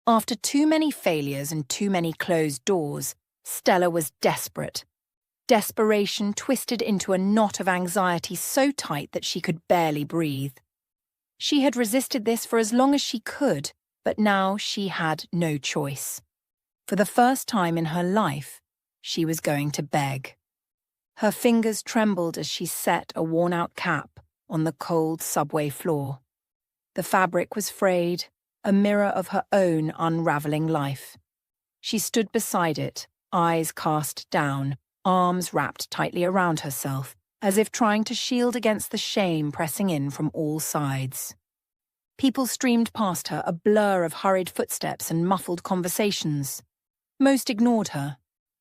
After too many failures and too many closed doors, Stella was desperate. Desperation twisted into a knot of anxiety so tight that she could barely breathe. She had resisted this for as long as she could, but now she had no choice. For the first time in her life, she was going to beg. Her fingers trembled as she set a worn-out cap on the cold subway floor. The fabric was frayed, a mirror of her own unraveling life. She stood beside it, eyes cast down, arms wrapped tightly around herself, as if trying to shield against the shame pressing in from all sides. People streamed past her, a blur of hurried footsteps and muffled conversations. Most ignored her.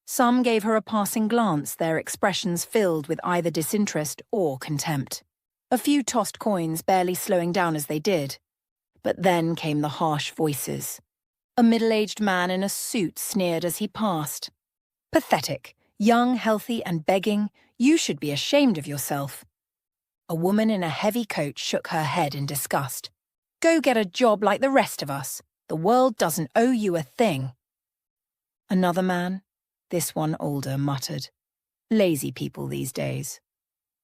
Some gave her a passing glance, their expressions filled with either disinterest or contempt. A few tossed coins, barely slowing down as they did. But then came the harsh voices. A middle-aged man in a suit sneered as he passed. "Pathetic. Young, healthy, and begging. You should be ashamed of yourself." A woman in a heavy coat shook her head in disgust. "Go get a job like the rest of us. The world doesn't owe you a thing." Another man, this one older, muttered, "Lazy people these days.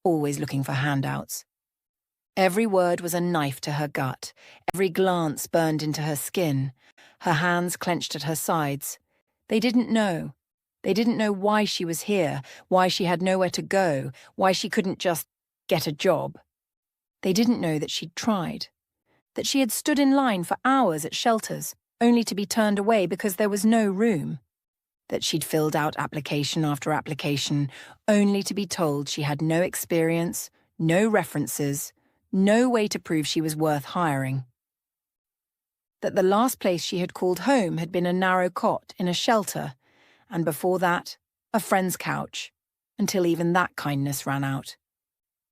Always looking for handouts." Every word was a knife to her gut. Every glance burned into her skin. Her hands clenched at her sides. They didn't know. They didn't know why she was here, why she had nowhere to go, why she couldn't just get a job. They didn't know that she'd tried, that she had stood in line for hours at shelters, only to be turned away because there was no room, that she'd filled out application after application, only to be told she had no experience, no references, no way to prove she was worth hiring. That the last place she had called home had been a narrow cot in a shelter, and before that, a friend's couch, until even that kindness ran out.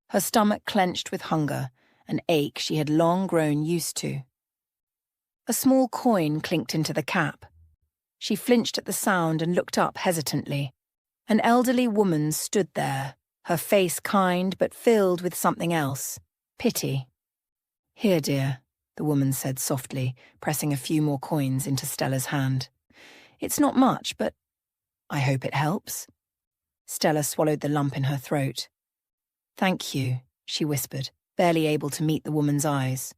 Her stomach clenched with hunger, an ache she had long grown used to. A small coin clinked into the cap. She flinched at the sound and looked up hesitantly. An elderly woman stood there, her face kind but filled with something else, pity. "Here, dear," the woman said softly, pressing a few more coins into Stella's hand. "It's not much, but I hope it helps." Stella swallowed the lump in her throat. "Thank you," she whispered, barely able to meet the woman's eyes.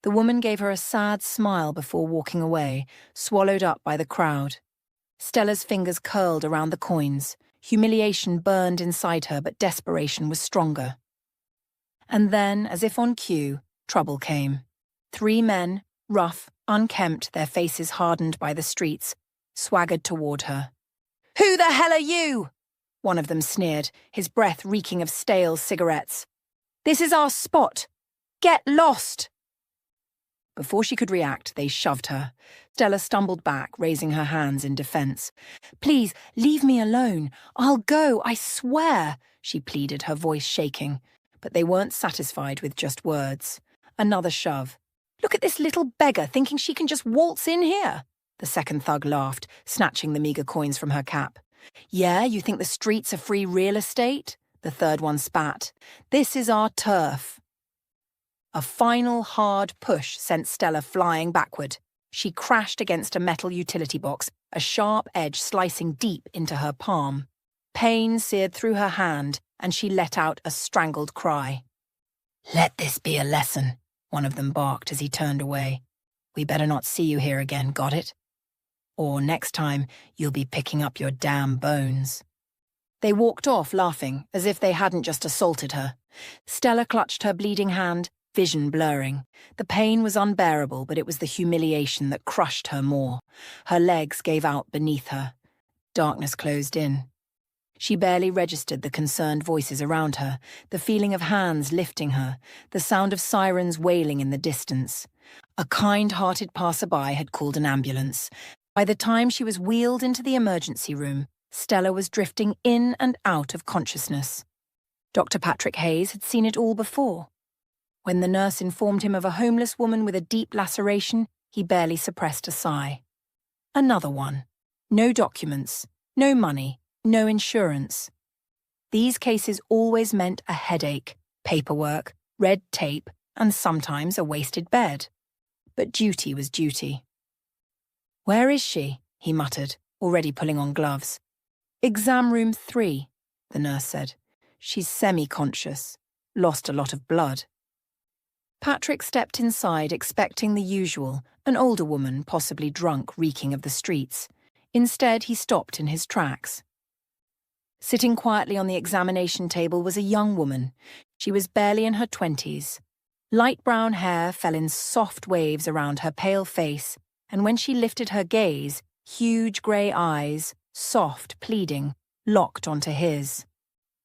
The woman gave her a sad smile before walking away, swallowed up by the crowd. Stella's fingers curled around the coins. Humiliation burned inside her, but desperation was stronger. And then, as if on cue, trouble came. 3 men, rough, unkempt, their faces hardened by the streets, swaggered toward her. "Who the hell are you?" one of them sneered, his breath reeking of stale cigarettes. "This is our spot. Get lost!" Before she could react, they shoved her. Stella stumbled back, raising her hands in defense. "Please, leave me alone. I'll go, I swear," she pleaded, her voice shaking. But they weren't satisfied with just words. Another shove. "Look at this little beggar thinking she can just waltz in here." The second thug laughed, snatching the meager coins from her cap. "Yeah, you think the streets are free real estate?" The third one spat. "This is our turf." A final hard push sent Stella flying backward. She crashed against a metal utility box, a sharp edge slicing deep into her palm. Pain seared through her hand, and she let out a strangled cry. "Let this be a lesson," one of them barked as he turned away. "We better not see you here again, got it? Or next time, you'll be picking up your damn bones." They walked off laughing, as if they hadn't just assaulted her. Stella clutched her bleeding hand, vision blurring. The pain was unbearable, but it was the humiliation that crushed her more. Her legs gave out beneath her. Darkness closed in. She barely registered the concerned voices around her, the feeling of hands lifting her, the sound of sirens wailing in the distance. A kind-hearted passerby had called an ambulance. By the time she was wheeled into the emergency room, Stella was drifting in and out of consciousness. Dr. Patrick Hayes had seen it all before. When the nurse informed him of a homeless woman with a deep laceration, he barely suppressed a sigh. Another one. No documents, no money, no insurance. These cases always meant a headache, paperwork, red tape, and sometimes a wasted bed. But duty was duty. "Where is she?" he muttered, already pulling on gloves. "Exam room 3, the nurse said. "She's semi-conscious. Lost a lot of blood." Patrick stepped inside, expecting the usual, an older woman, possibly drunk, reeking of the streets. Instead, he stopped in his tracks. Sitting quietly on the examination table was a young woman. She was barely in her 20s. Light brown hair fell in soft waves around her pale face, and when she lifted her gaze, huge grey eyes, soft, pleading, locked onto his.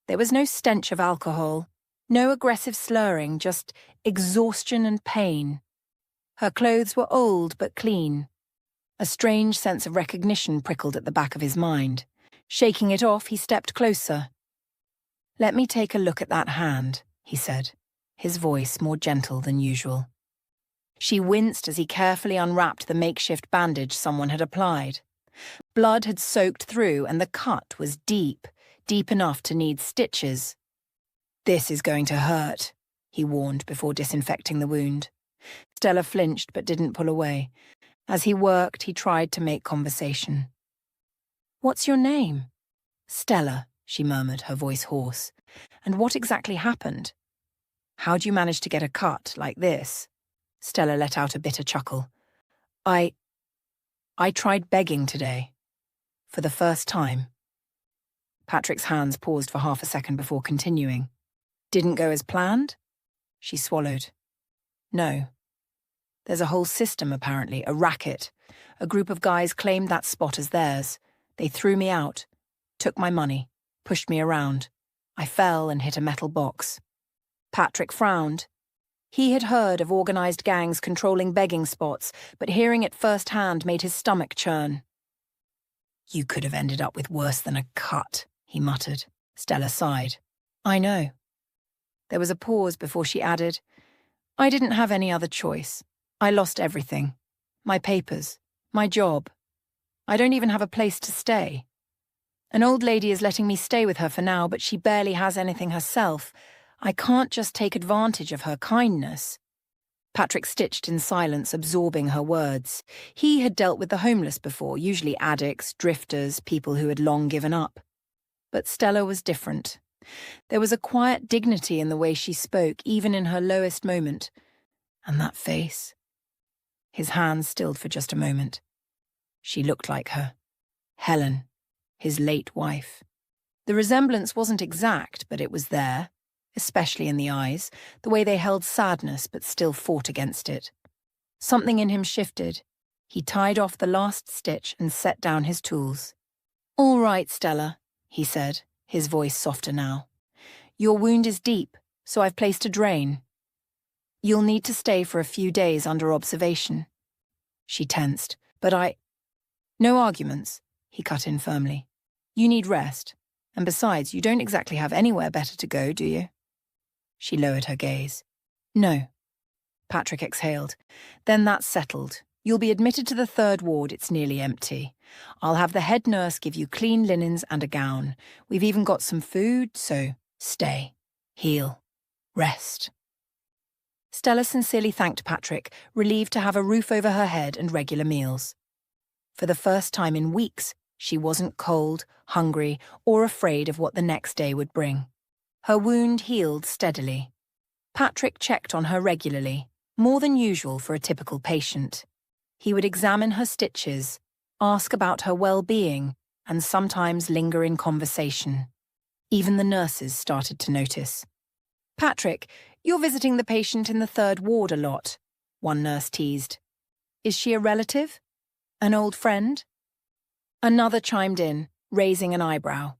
There was no stench of alcohol, no aggressive slurring, just exhaustion and pain. Her clothes were old but clean. A strange sense of recognition prickled at the back of his mind. Shaking it off, he stepped closer. "Let me take a look at that hand," he said, his voice more gentle than usual. She winced as he carefully unwrapped the makeshift bandage someone had applied. Blood had soaked through, and the cut was deep, deep enough to need stitches. "This is going to hurt," he warned before disinfecting the wound. Stella flinched but didn't pull away. As he worked, he tried to make conversation. "What's your name?" "Stella," she murmured, her voice hoarse. "And what exactly happened?" "How'd you manage to get a cut like this?" Stella let out a bitter chuckle. I tried begging today. For the first time." Patrick's hands paused for half a second before continuing. "Didn't go as planned?" She swallowed. "No. There's a whole system, apparently, a racket. A group of guys claimed that spot as theirs. They threw me out, took my money, pushed me around. I fell and hit a metal box." Patrick frowned. He had heard of organised gangs controlling begging spots, but hearing it firsthand made his stomach churn. "You could have ended up with worse than a cut," he muttered. Stella sighed. "I know." There was a pause before she added, "I didn't have any other choice. I lost everything. My papers, my job. I don't even have a place to stay. An old lady is letting me stay with her for now, but she barely has anything herself. I can't just take advantage of her kindness." Patrick stitched in silence, absorbing her words. He had dealt with the homeless before, usually addicts, drifters, people who had long given up. But Stella was different. There was a quiet dignity in the way she spoke, even in her lowest moment. And that face. His hands stilled for just a moment. She looked like her. Helen, his late wife. The resemblance wasn't exact, but it was there, especially in the eyes, the way they held sadness but still fought against it. Something in him shifted. He tied off the last stitch and set down his tools. "All right, Stella," he said, his voice softer now. "Your wound is deep, so I've placed a drain. You'll need to stay for a few days under observation." She tensed. "But No arguments," he cut in firmly. "You need rest. And besides, you don't exactly have anywhere better to go, do you?" She lowered her gaze. "No." Patrick exhaled. "Then that's settled. You'll be admitted to the 3rd ward. It's nearly empty. I'll have the head nurse give you clean linens and a gown. We've even got some food, so stay, heal, rest." Stella sincerely thanked Patrick, relieved to have a roof over her head and regular meals. For the first time in weeks, she wasn't cold, hungry, or afraid of what the next day would bring. Her wound healed steadily. Patrick checked on her regularly, more than usual for a typical patient. He would examine her stitches, ask about her well-being, and sometimes linger in conversation. Even the nurses started to notice. "Patrick, you're visiting the patient in the 3rd ward a lot," one nurse teased. "Is she a relative? An old friend?" Another chimed in, raising an eyebrow.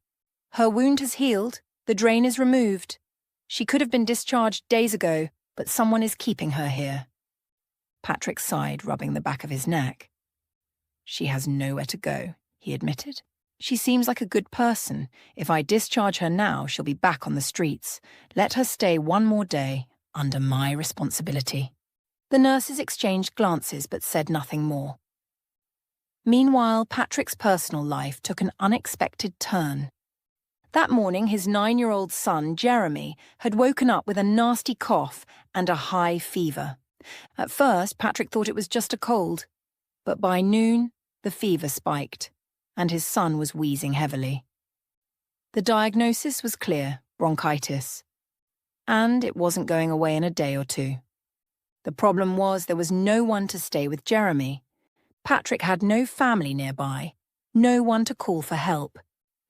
"Her wound has healed. The drain is removed. She could have been discharged days ago, but someone is keeping her here." Patrick sighed, rubbing the back of his neck. "She has nowhere to go," he admitted. "She seems like a good person. If I discharge her now, she'll be back on the streets. Let her stay one more day, under my responsibility." The nurses exchanged glances but said nothing more. Meanwhile, Patrick's personal life took an unexpected turn. That morning, his 9-year-old son, Jeremy, had woken up with a nasty cough and a high fever. At first, Patrick thought it was just a cold. But by noon, The fever spiked, and his son was wheezing heavily. The diagnosis was clear: bronchitis. And it wasn't going away in a day or two. The problem was there was no one to stay with Jeremy. Patrick had no family nearby, no one to call for help.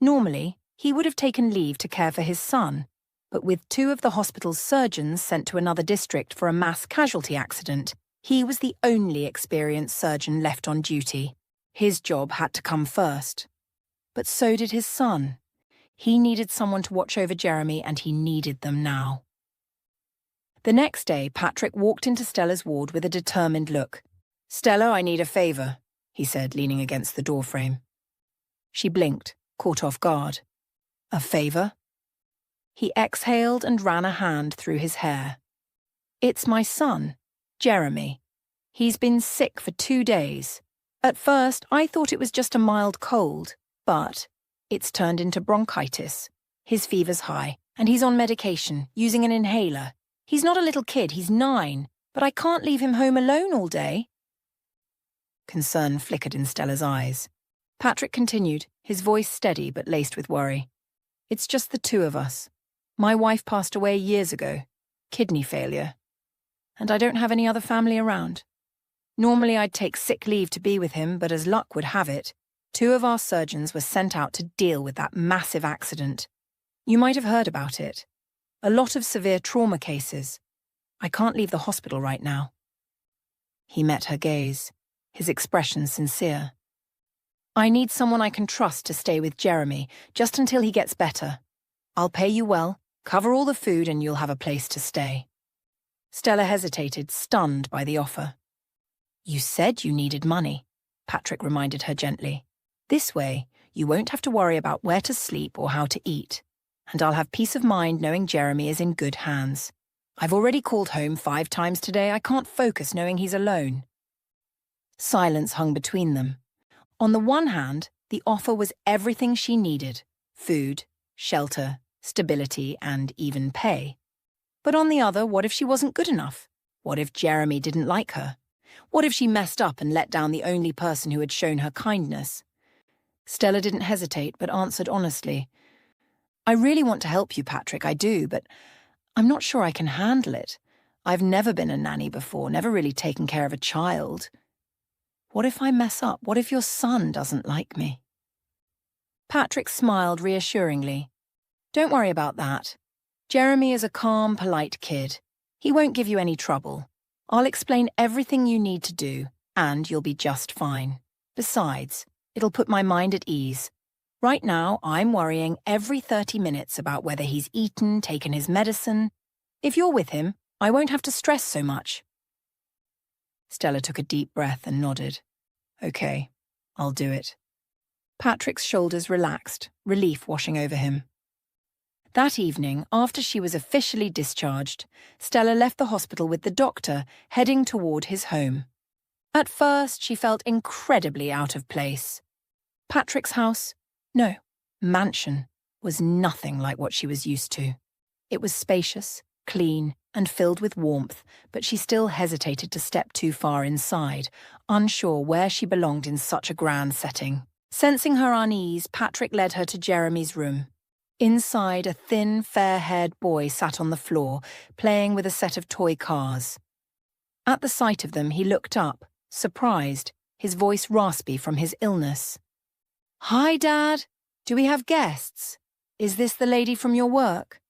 Normally, he would have taken leave to care for his son, but with 2 of the hospital's surgeons sent to another district for a mass casualty accident, he was the only experienced surgeon left on duty. His job had to come first. But so did his son. He needed someone to watch over Jeremy, and he needed them now. The next day, Patrick walked into Stella's ward with a determined look. "Stella, I need a favour," he said, leaning against the doorframe. She blinked, caught off guard. "A favour?" He exhaled and ran a hand through his hair. "It's my son, Jeremy. He's been sick for 2 days. At first, I thought it was just a mild cold, but it's turned into bronchitis. His fever's high, and he's on medication, using an inhaler. He's not a little kid, he's 9, but I can't leave him home alone all day." Concern flickered in Stella's eyes. Patrick continued, his voice steady but laced with worry. "It's just the 2 of us. My wife passed away years ago, kidney failure, and I don't have any other family around. Normally I'd take sick leave to be with him, but as luck would have it, 2 of our surgeons were sent out to deal with that massive accident. You might have heard about it. A lot of severe trauma cases. I can't leave the hospital right now." He met her gaze, his expression sincere. "I need someone I can trust to stay with Jeremy, just until he gets better. I'll pay you well, cover all the food, and you'll have a place to stay." Stella hesitated, stunned by the offer. "You said you needed money," Patrick reminded her gently. "This way, you won't have to worry about where to sleep or how to eat. And I'll have peace of mind knowing Jeremy is in good hands. I've already called home 5 times today. I can't focus knowing he's alone." Silence hung between them. On the one hand, the offer was everything she needed: food, shelter, stability, and even pay. But on the other, what if she wasn't good enough? What if Jeremy didn't like her? What if she messed up and let down the only person who had shown her kindness? Stella didn't hesitate, but answered honestly. "I really want to help you, Patrick, I do, but I'm not sure I can handle it. I've never been a nanny before, never really taken care of a child. What if I mess up? What if your son doesn't like me?" Patrick smiled reassuringly. "Don't worry about that. Jeremy is a calm, polite kid. He won't give you any trouble. I'll explain everything you need to do, and you'll be just fine. Besides, it'll put my mind at ease. Right now, I'm worrying every 30 minutes about whether he's eaten, taken his medicine. If you're with him, I won't have to stress so much." Stella took a deep breath and nodded. "Okay, I'll do it." Patrick's shoulders relaxed, relief washing over him. That evening, after she was officially discharged, Stella left the hospital with the doctor, heading toward his home. At first, she felt incredibly out of place. Patrick's house, no, mansion, was nothing like what she was used to. It was spacious, clean, and filled with warmth, but she still hesitated to step too far inside, unsure where she belonged in such a grand setting. Sensing her unease, Patrick led her to Jeremy's room. Inside, a thin, fair-haired boy sat on the floor, playing with a set of toy cars. At the sight of them, he looked up, surprised, his voice raspy from his illness. "Hi, Dad. Do we have guests? Is this the lady from your work?"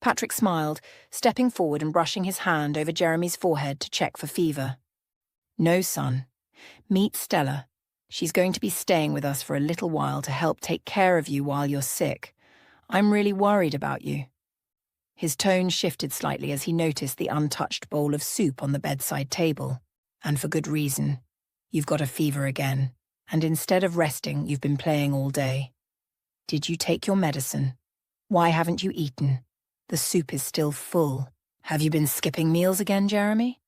Patrick smiled, stepping forward and brushing his hand over Jeremy's forehead to check for fever. "No, son. Meet Stella. She's going to be staying with us for a little while to help take care of you while you're sick. I'm really worried about you." His tone shifted slightly as he noticed the untouched bowl of soup on the bedside table. "And for good reason. You've got a fever again, and instead of resting, you've been playing all day. Did you take your medicine? Why haven't you eaten? The soup is still full. Have you been skipping meals again, Jeremy?"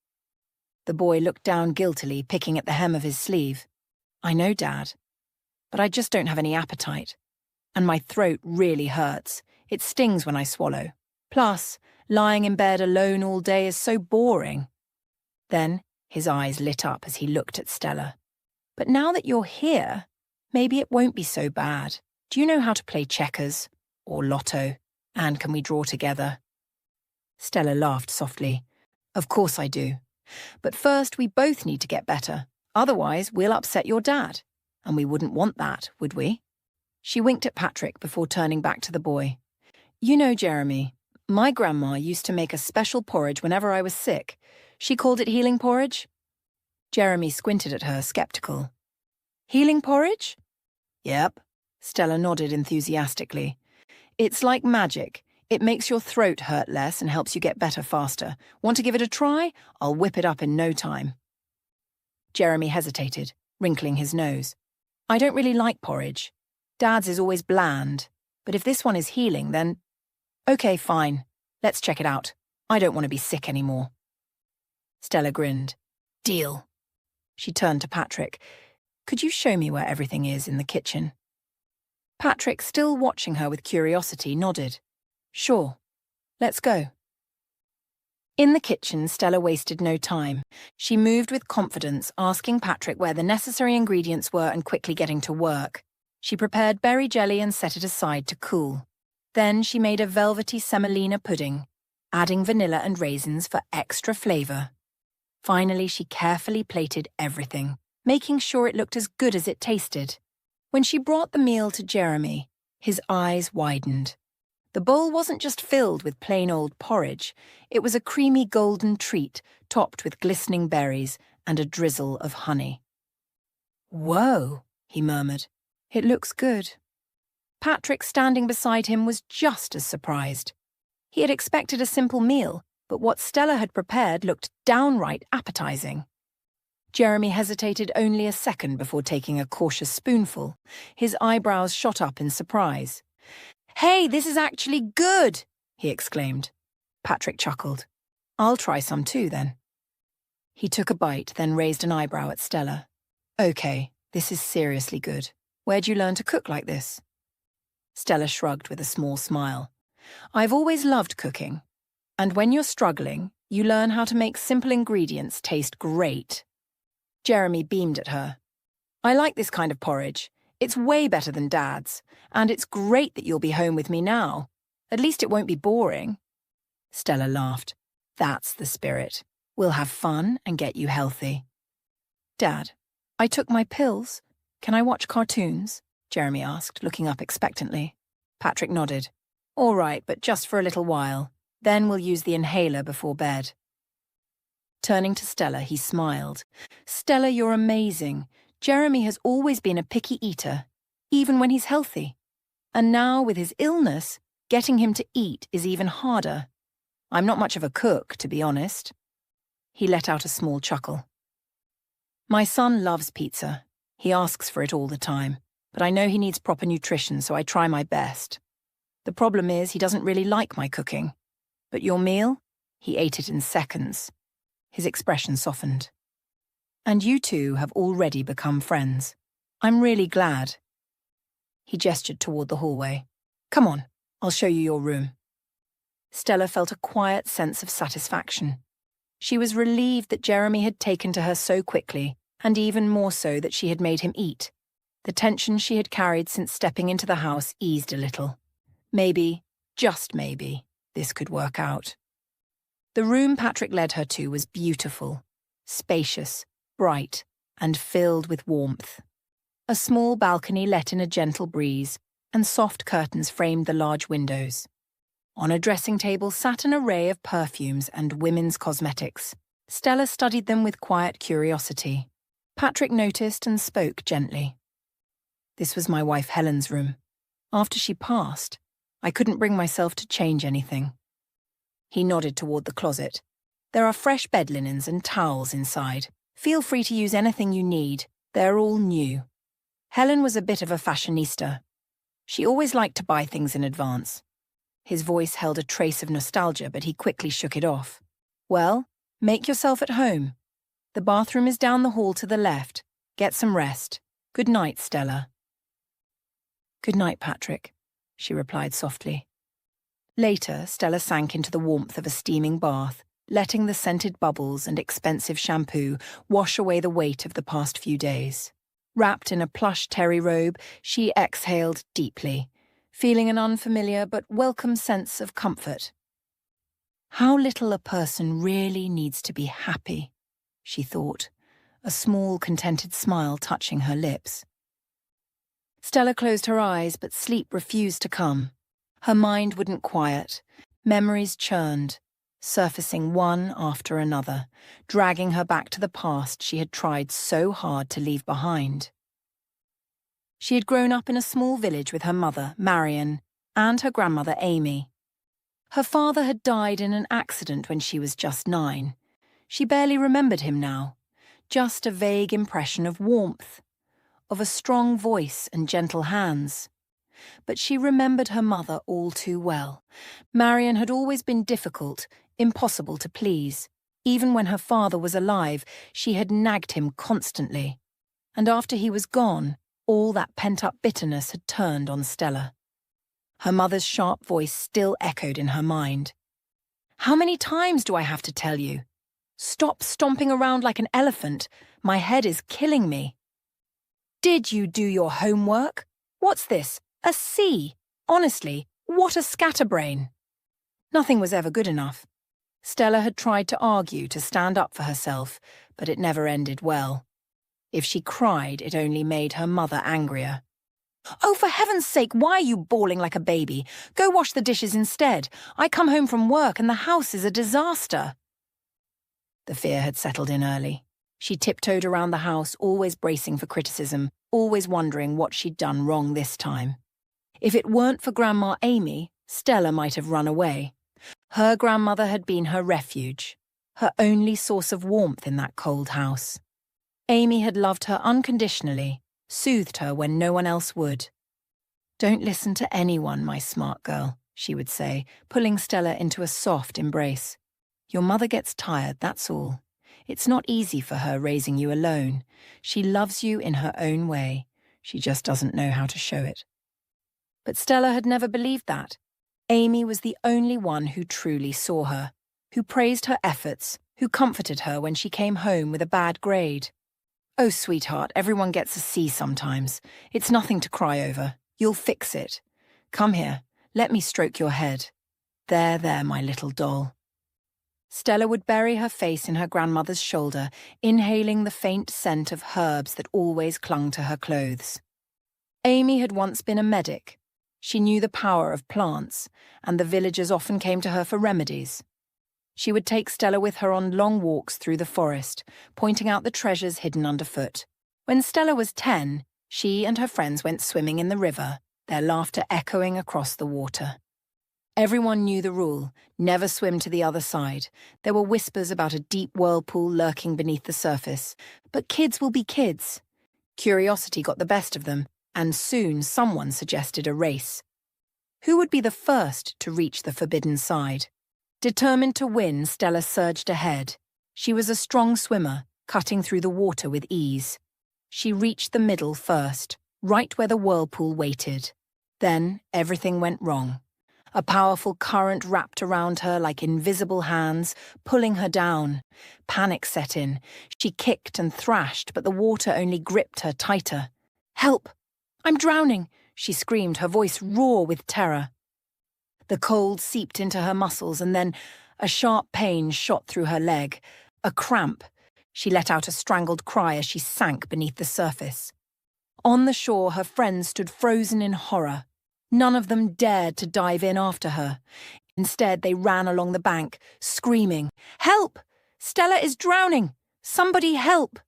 The boy looked down guiltily, picking at the hem of his sleeve. "I know, Dad, but I just don't have any appetite. And my throat really hurts. It stings when I swallow. Plus, lying in bed alone all day is so boring." Then his eyes lit up as he looked at Stella. But now that you're here, maybe it won't be so bad. Do you know how to play checkers or lotto? And can we draw together? Stella laughed softly. Of course I do. But first we both need to get better. Otherwise we'll upset your dad. And we wouldn't want that, would we? She winked at Patrick before turning back to the boy. You know, Jeremy, my grandma used to make a special porridge whenever I was sick. She called it healing porridge. Jeremy squinted at her, skeptical. Healing porridge? Yep. Stella nodded enthusiastically. It's like magic. It makes your throat hurt less and helps you get better faster. Want to give it a try? I'll whip it up in no time. Jeremy hesitated, wrinkling his nose. I don't really like porridge. Dad's is always bland. But if this one is healing, then... Okay, fine. Let's check it out. I don't want to be sick anymore. Stella grinned. Deal. She turned to Patrick. Could you show me where everything is in the kitchen? Patrick, still watching her with curiosity, nodded. Sure. Let's go. In the kitchen, Stella wasted no time. She moved with confidence, asking Patrick where the necessary ingredients were and quickly getting to work. She prepared berry jelly and set it aside to cool. Then she made a velvety semolina pudding, adding vanilla and raisins for extra flavour. Finally, she carefully plated everything, making sure it looked as good as it tasted. When she brought the meal to Jeremy, his eyes widened. The bowl wasn't just filled with plain old porridge, it was a creamy golden treat topped with glistening berries and a drizzle of honey. Whoa, he murmured. It looks good. Patrick, standing beside him, was just as surprised. He had expected a simple meal, but what Stella had prepared looked downright appetizing. Jeremy hesitated only a second before taking a cautious spoonful. His eyebrows shot up in surprise. Hey, this is actually good, he exclaimed. Patrick chuckled. I'll try some too, then. He took a bite, then raised an eyebrow at Stella. Okay, this is seriously good. Where'd you learn to cook like this? Stella shrugged with a small smile. I've always loved cooking. And when you're struggling, you learn how to make simple ingredients taste great. Jeremy beamed at her. I like this kind of porridge. It's way better than Dad's. And it's great that you'll be home with me now. At least it won't be boring. Stella laughed. That's the spirit. We'll have fun and get you healthy. Dad, I took my pills. Can I watch cartoons? Jeremy asked, looking up expectantly. Patrick nodded. All right, but just for a little while. Then we'll use the inhaler before bed. Turning to Stella, he smiled. Stella, you're amazing. Jeremy has always been a picky eater, even when he's healthy. And now, with his illness, getting him to eat is even harder. I'm not much of a cook, to be honest. He let out a small chuckle. My son loves pizza. He asks for it all the time, but I know he needs proper nutrition, so I try my best. The problem is he doesn't really like my cooking. But your meal? He ate it in seconds. His expression softened. And you two have already become friends. I'm really glad. He gestured toward the hallway. Come on, I'll show you your room. Stella felt a quiet sense of satisfaction. She was relieved that Jeremy had taken to her so quickly, and even more so that she had made him eat. The tension she had carried since stepping into the house eased a little. Maybe, just maybe, this could work out. The room Patrick led her to was beautiful, spacious, bright, and filled with warmth. A small balcony let in a gentle breeze, and soft curtains framed the large windows. On a dressing table sat an array of perfumes and women's cosmetics. Stella studied them with quiet curiosity. Patrick noticed and spoke gently. This was my wife Helen's room. After she passed, I couldn't bring myself to change anything. He nodded toward the closet. There are fresh bed linens and towels inside. Feel free to use anything you need. They're all new. Helen was a bit of a fashionista. She always liked to buy things in advance. His voice held a trace of nostalgia, but he quickly shook it off. Well, make yourself at home. The bathroom is down the hall to the left. Get some rest. Good night, Stella. Good night, Patrick, she replied softly. Later, Stella sank into the warmth of a steaming bath, letting the scented bubbles and expensive shampoo wash away the weight of the past few days. Wrapped in a plush terry robe, she exhaled deeply, feeling an unfamiliar but welcome sense of comfort. How little a person really needs to be happy, she thought, a small, contented smile touching her lips. Stella closed her eyes, but sleep refused to come. Her mind wouldn't quiet. Memories churned, surfacing one after another, dragging her back to the past she had tried so hard to leave behind. She had grown up in a small village with her mother, Marion, and her grandmother, Amy. Her father had died in an accident when she was just 9. She barely remembered him now, just a vague impression of warmth, of a strong voice and gentle hands. But she remembered her mother all too well. Marion had always been difficult, impossible to please. Even when her father was alive, she had nagged him constantly. And after he was gone, all that pent-up bitterness had turned on Stella. Her mother's sharp voice still echoed in her mind. "How many times do I have to tell you? Stop stomping around like an elephant. My head is killing me." "Did you do your homework? What's this? A C? Honestly, what a scatterbrain." Nothing was ever good enough. Stella had tried to argue, to stand up for herself, but it never ended well. If she cried, it only made her mother angrier. "Oh, for heaven's sake, why are you bawling like a baby? Go wash the dishes instead. I come home from work and the house is a disaster." The fear had settled in early. She tiptoed around the house, always bracing for criticism, always wondering what she'd done wrong this time. If it weren't for Grandma Amy, Stella might have run away. Her grandmother had been her refuge, her only source of warmth in that cold house. Amy had loved her unconditionally, soothed her when no one else would. "Don't listen to anyone, my smart girl," she would say, pulling Stella into a soft embrace. "Your mother gets tired, that's all. It's not easy for her raising you alone. She loves you in her own way. She just doesn't know how to show it." But Stella had never believed that. Amy was the only one who truly saw her, who praised her efforts, who comforted her when she came home with a bad grade. "Oh, sweetheart, everyone gets a C sometimes. It's nothing to cry over. You'll fix it. Come here, let me stroke your head. There, my little doll." Stella would bury her face in her grandmother's shoulder, inhaling the faint scent of herbs that always clung to her clothes. Amy had once been a medic. She knew the power of plants, and the villagers often came to her for remedies. She would take Stella with her on long walks through the forest, pointing out the treasures hidden underfoot. When Stella was 10, she and her friends went swimming in the river, their laughter echoing across the water. Everyone knew the rule: never swim to the other side. There were whispers about a deep whirlpool lurking beneath the surface. But kids will be kids. Curiosity got the best of them, and soon someone suggested a race. Who would be the first to reach the forbidden side? Determined to win, Stella surged ahead. She was a strong swimmer, cutting through the water with ease. She reached the middle first, right where the whirlpool waited. Then everything went wrong. A powerful current wrapped around her like invisible hands, pulling her down. Panic set in. She kicked and thrashed, but the water only gripped her tighter. "Help! I'm drowning!" she screamed, her voice raw with terror. The cold seeped into her muscles, and then a sharp pain shot through her leg. A cramp. She let out a strangled cry as she sank beneath the surface. On the shore, her friends stood frozen in horror. None of them dared to dive in after her. Instead, they ran along the bank, screaming, "Help! Stella is drowning! Somebody help!"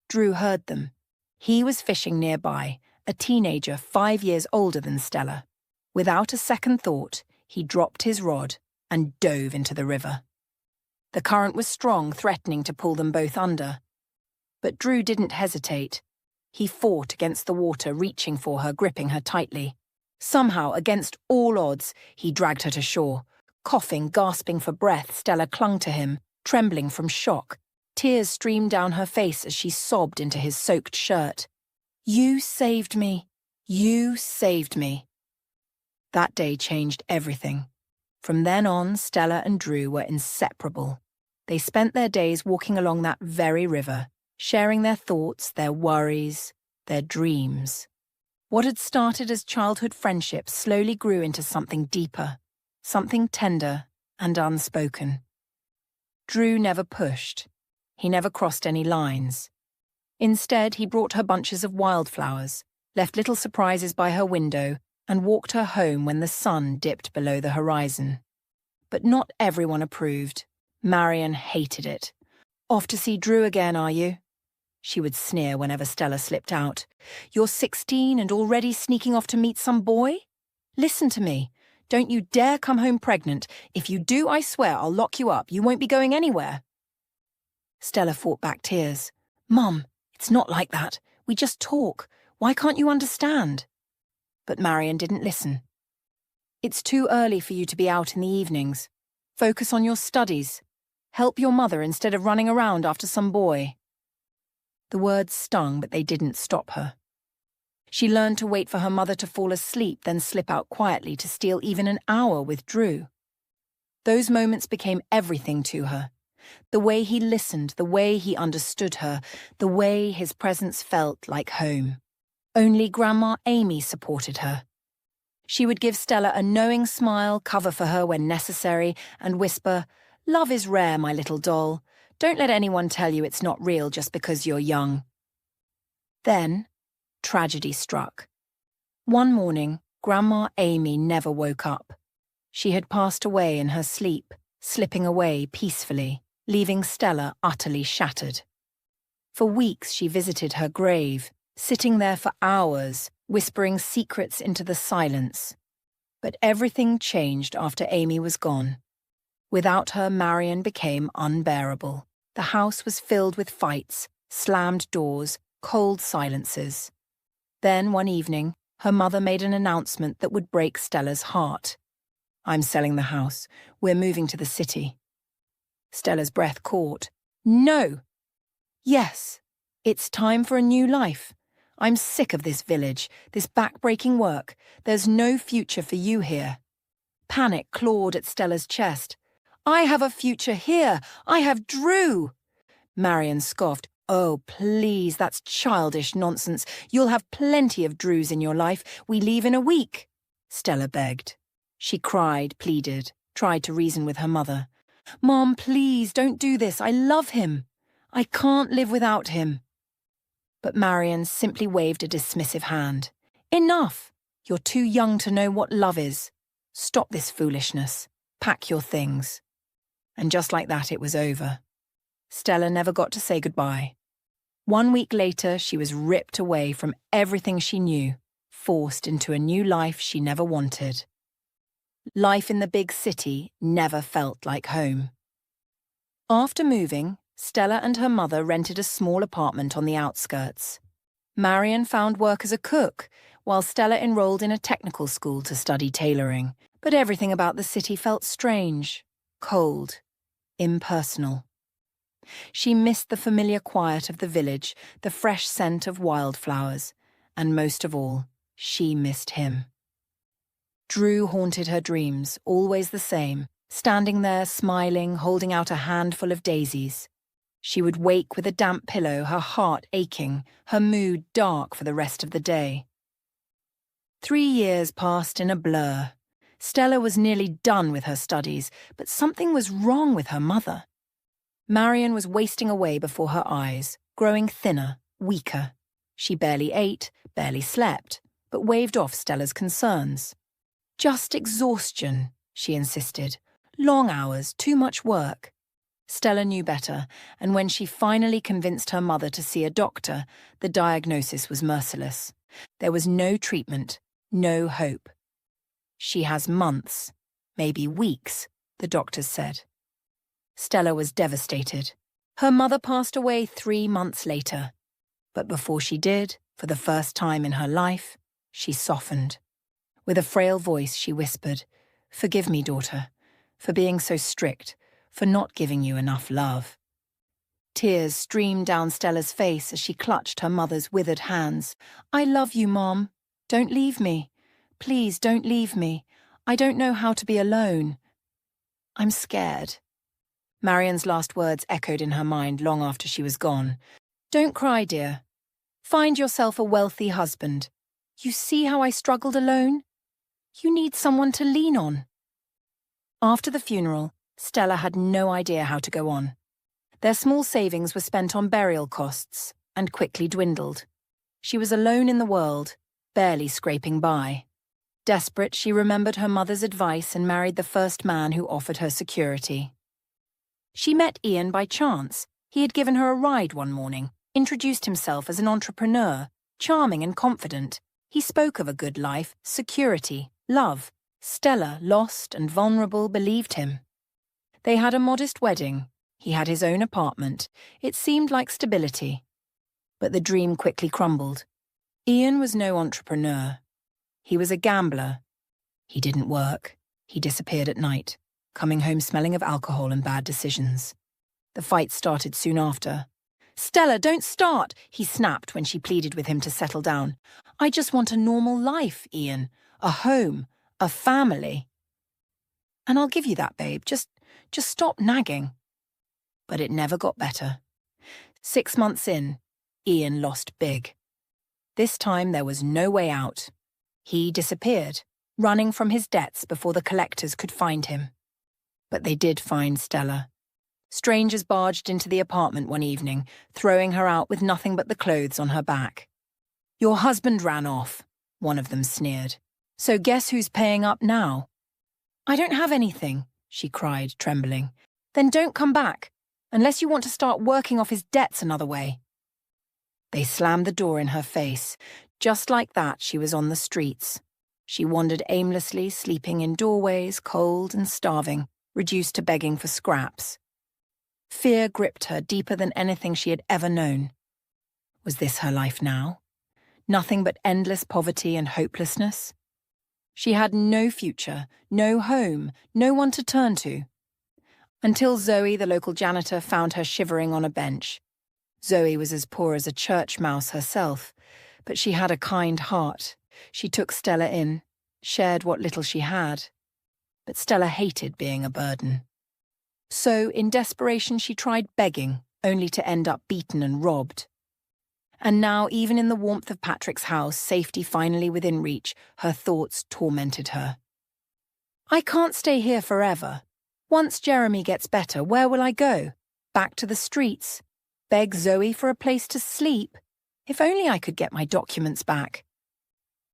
Drew heard them. He was fishing nearby, a teenager 5 years older than Stella. Without a second thought, he dropped his rod and dove into the river. The current was strong, threatening to pull them both under. But Drew didn't hesitate. He fought against the water, reaching for her, gripping her tightly. Somehow, against all odds, he dragged her to shore. Coughing, gasping for breath, Stella clung to him, trembling from shock. Tears streamed down her face as she sobbed into his soaked shirt. "You saved me. You saved me." That day changed everything. From then on, Stella and Drew were inseparable. They spent their days walking along that very river, sharing their thoughts, their worries, their dreams. What had started as childhood friendship slowly grew into something deeper, something tender and unspoken. Drew never pushed. He never crossed any lines. Instead, he brought her bunches of wildflowers, left little surprises by her window, and walked her home when the sun dipped below the horizon. But not everyone approved. Marian hated it. "Off to see Drew again, are you?" She would sneer whenever Stella slipped out. "You're 16 and already sneaking off to meet some boy? Listen to me. Don't you dare come home pregnant. If you do, I swear I'll lock you up. You won't be going anywhere." Stella fought back tears. "Mum, it's not like that. We just talk. Why can't you understand?" But Marian didn't listen. "It's too early for you to be out in the evenings. Focus on your studies. Help your mother instead of running around after some boy." The words stung, but they didn't stop her. She learned to wait for her mother to fall asleep, then slip out quietly to steal even an hour with Drew. Those moments became everything to her. The way he listened, the way he understood her, the way his presence felt like home. Only Grandma Amy supported her. She would give Stella a knowing smile, cover for her when necessary, and whisper, "Love is rare, my little doll. Don't let anyone tell you it's not real just because you're young." Then, tragedy struck. One morning, Grandma Amy never woke up. She had passed away in her sleep, slipping away peacefully, leaving Stella utterly shattered. For weeks she visited her grave, sitting there for hours, whispering secrets into the silence. But everything changed after Amy was gone. Without her, Marian became unbearable. The house was filled with fights, slammed doors, cold silences. Then, one evening, her mother made an announcement that would break Stella's heart. "I'm selling the house. We're moving to the city." Stella's breath caught. "No!" "Yes. It's time for a new life. I'm sick of this village, this back-breaking work. There's no future for you here." Panic clawed at Stella's chest. "I have a future here. I have Drew." Marian scoffed. "Oh, please, that's childish nonsense. You'll have plenty of Drews in your life. We leave in a week." Stella begged. She cried, pleaded, tried to reason with her mother. "Mom, please, don't do this. I love him. I can't live without him." But Marian simply waved a dismissive hand. "Enough! You're too young to know what love is. Stop this foolishness. Pack your things." And just like that, it was over. Stella never got to say goodbye. 1 week later, she was ripped away from everything she knew, forced into a new life she never wanted. Life in the big city never felt like home. After moving, Stella and her mother rented a small apartment on the outskirts. Marian found work as a cook, while Stella enrolled in a technical school to study tailoring. But everything about the city felt strange, cold, impersonal. She missed the familiar quiet of the village, the fresh scent of wildflowers, and most of all, she missed him. Drew haunted her dreams, always the same, standing there smiling, holding out a handful of daisies. She would wake with a damp pillow, her heart aching, her mood dark for the rest of the day. 3 years passed in a blur. Stella was nearly done with her studies, but something was wrong with her mother. Marian was wasting away before her eyes, growing thinner, weaker. She barely ate, barely slept, but waved off Stella's concerns. "Just exhaustion," she insisted. "Long hours, too much work." Stella knew better, and when she finally convinced her mother to see a doctor, the diagnosis was merciless. There was no treatment, no hope. "She has months, maybe weeks," the doctors said. Stella was devastated. Her mother passed away 3 months later. But before she did, for the first time in her life, she softened. With a frail voice, she whispered, "Forgive me, daughter, for being so strict, for not giving you enough love." Tears streamed down Stella's face as she clutched her mother's withered hands. "I love you, Mom. Don't leave me. Please don't leave me. I don't know how to be alone. I'm scared." Marian's last words echoed in her mind long after she was gone. "Don't cry, dear. Find yourself a wealthy husband. You see how I struggled alone? You need someone to lean on." After the funeral, Stella had no idea how to go on. Their small savings were spent on burial costs and quickly dwindled. She was alone in the world, barely scraping by. Desperate, she remembered her mother's advice and married the first man who offered her security. She met Ian by chance. He had given her a ride one morning, introduced himself as an entrepreneur, charming and confident. He spoke of a good life, security, love. Stella, lost and vulnerable, believed him. They had a modest wedding. He had his own apartment. It seemed like stability. But the dream quickly crumbled. Ian was no entrepreneur. He was a gambler. He didn't work. He disappeared at night, coming home smelling of alcohol and bad decisions. The fight started soon after. "Stella, don't start," he snapped when she pleaded with him to settle down. "I just want a normal life, Ian. A home, a family." "And I'll give you that, babe. Just stop nagging." But it never got better. 6 months in, Ian lost big. This time there was no way out. He disappeared, running from his debts before the collectors could find him. But they did find Stella. Strangers barged into the apartment one evening, throwing her out with nothing but the clothes on her back. "Your husband ran off," one of them sneered. "So guess who's paying up now?" "I don't have anything," she cried, trembling. "Then don't come back, unless you want to start working off his debts another way." They slammed the door in her face. Just like that, she was on the streets. She wandered aimlessly, sleeping in doorways, cold and starving, reduced to begging for scraps. Fear gripped her deeper than anything she had ever known. Was this her life now? Nothing but endless poverty and hopelessness? She had no future, no home, no one to turn to. Until Zoe, the local janitor, found her shivering on a bench. Zoe was as poor as a church mouse herself, but she had a kind heart. She took Stella in, shared what little she had. But Stella hated being a burden. So, in desperation, she tried begging, only to end up beaten and robbed. And now, even in the warmth of Patrick's house, safety finally within reach, her thoughts tormented her. "I can't stay here forever. Once Jeremy gets better, where will I go? Back to the streets? Beg Zoe for a place to sleep? If only I could get my documents back."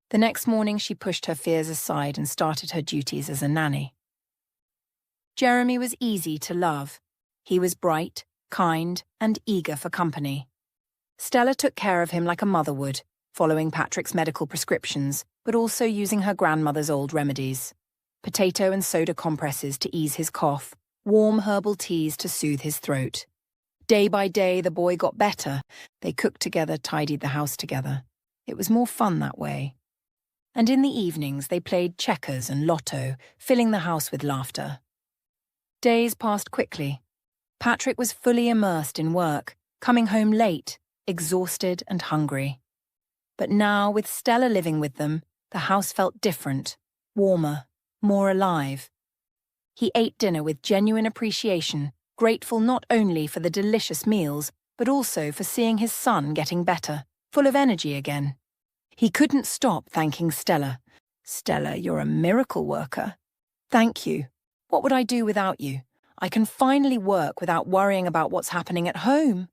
The next morning, she pushed her fears aside and started her duties as a nanny. Jeremy was easy to love. He was bright, kind, and eager for company. Stella took care of him like a mother would, following Patrick's medical prescriptions, but also using her grandmother's old remedies. Potato and soda compresses to ease his cough, warm herbal teas to soothe his throat. Day by day, the boy got better. They cooked together, tidied the house together. It was more fun that way. And in the evenings, they played checkers and lotto, filling the house with laughter. Days passed quickly. Patrick was fully immersed in work, coming home late, exhausted and hungry. But now, with Stella living with them, the house felt different, warmer, more alive. He ate dinner with genuine appreciation, grateful not only for the delicious meals, but also for seeing his son getting better, full of energy again. He couldn't stop thanking Stella. "Stella, you're a miracle worker." "Thank you. What would I do without you? I can finally work without worrying about what's happening at home.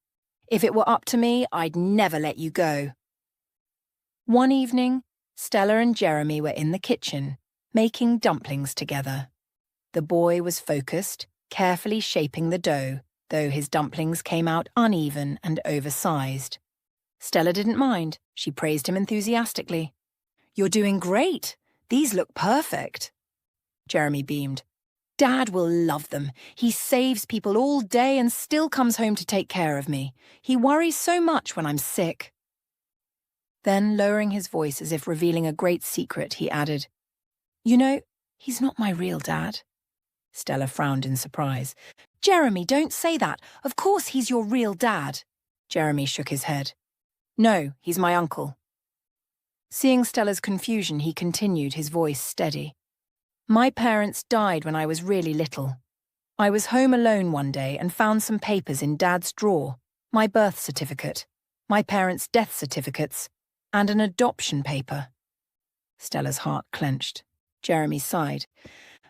If it were up to me, I'd never let you go." One evening, Stella and Jeremy were in the kitchen, making dumplings together. The boy was focused, carefully shaping the dough, though his dumplings came out uneven and oversized. Stella didn't mind. She praised him enthusiastically. "You're doing great. These look perfect." Jeremy beamed. "Dad will love them. He saves people all day and still comes home to take care of me. He worries so much when I'm sick." Then, lowering his voice as if revealing a great secret, he added, "You know, he's not my real dad." Stella frowned in surprise. "Jeremy, don't say that. Of course he's your real dad." Jeremy shook his head. "No, he's my uncle." Seeing Stella's confusion, he continued, his voice steady. "My parents died when I was really little. I was home alone one day and found some papers in Dad's drawer, my birth certificate. my parents' death certificates, and an adoption paper. Stella's heart clenched. Jeremy sighed.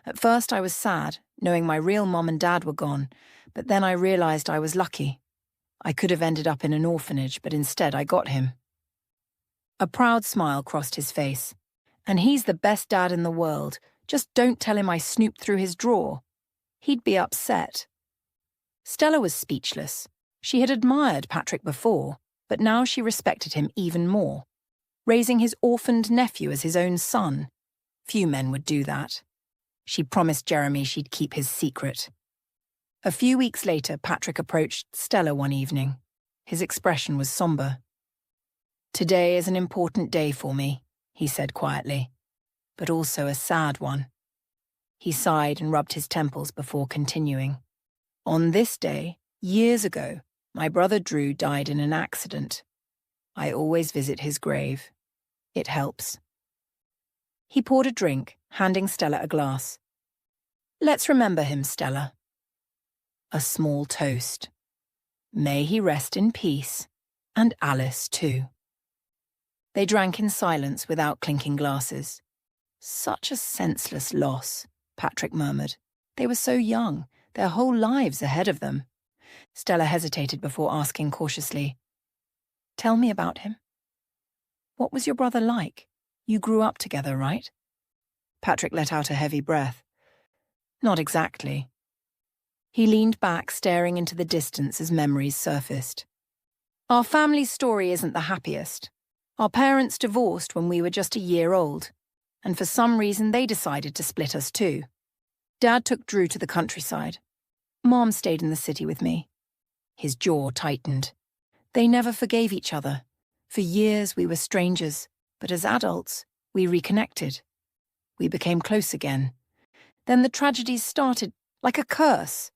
At first I was sad, knowing my real mom and dad were gone, but then I realized I was lucky. I could have ended up in an orphanage, but instead I got him. A proud smile crossed his face. And he's the best dad in the world. Just don't tell him I snooped through his drawer. He'd be upset. Stella was speechless. She had admired Patrick before, but now she respected him even more. Raising his orphaned nephew as his own son. Few men would do that. She promised Jeremy she'd keep his secret. A few weeks later, Patrick approached Stella one evening. His expression was somber. "Today is an important day for me," he said quietly, "but also a sad one." He sighed and rubbed his temples before continuing. "On this day, years ago, my brother Drew died in an accident. I always visit his grave. It helps." He poured a drink, handing Stella a glass. "Let's remember him, Stella." A small toast. May he rest in peace, and Alice too. They drank in silence without clinking glasses. "Such a senseless loss," Patrick murmured. "They were so young, their whole lives ahead of them." Stella hesitated before asking cautiously, "Tell me about him. What was your brother like? You grew up together, right?" Patrick let out a heavy breath. "Not exactly." He leaned back, staring into the distance as memories surfaced. "Our family story isn't the happiest. Our parents divorced when we were just a year old, and for some reason they decided to split us too. Dad took Drew to the countryside. Mom stayed in the city with me." His jaw tightened. "They never forgave each other. For years we were strangers, but as adults, we reconnected. We became close again. Then the tragedies started, like a curse."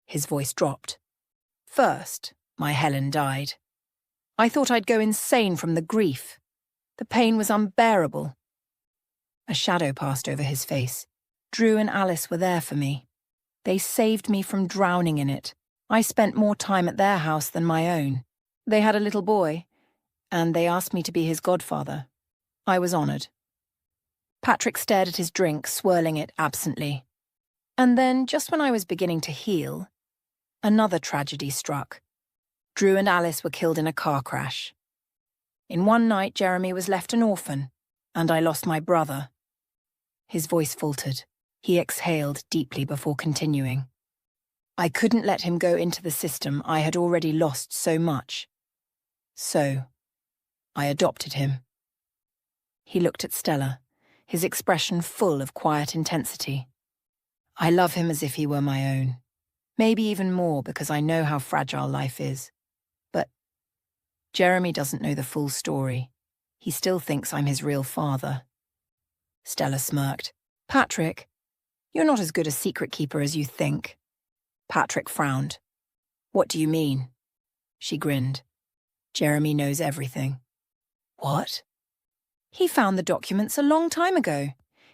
His voice dropped. "First, my Helen died. I thought I'd go insane from the grief. The pain was unbearable." A shadow passed over his face. "Drew and Alice were there for me. They saved me from drowning in it. I spent more time at their house than my own. They had a little boy, and they asked me to be his godfather. I was honored." Patrick stared at his drink, swirling it absently. "And then, just when I was beginning to heal, another tragedy struck. Drew and Alice were killed in a car crash. In one night, Jeremy was left an orphan, and I lost my brother." His voice faltered. He exhaled deeply before continuing. "I couldn't let him go into the system. I had already lost so much. So, I adopted him." He looked at Stella, his expression full of quiet intensity. "I love him as if he were my own. Maybe even more because I know how fragile life is. But Jeremy doesn't know the full story. He still thinks I'm his real father." Stella smirked. "Patrick, you're not as good a secret keeper as you think." Patrick frowned. "What do you mean?" She grinned. "Jeremy knows everything." "What?" "He found the documents a long time ago.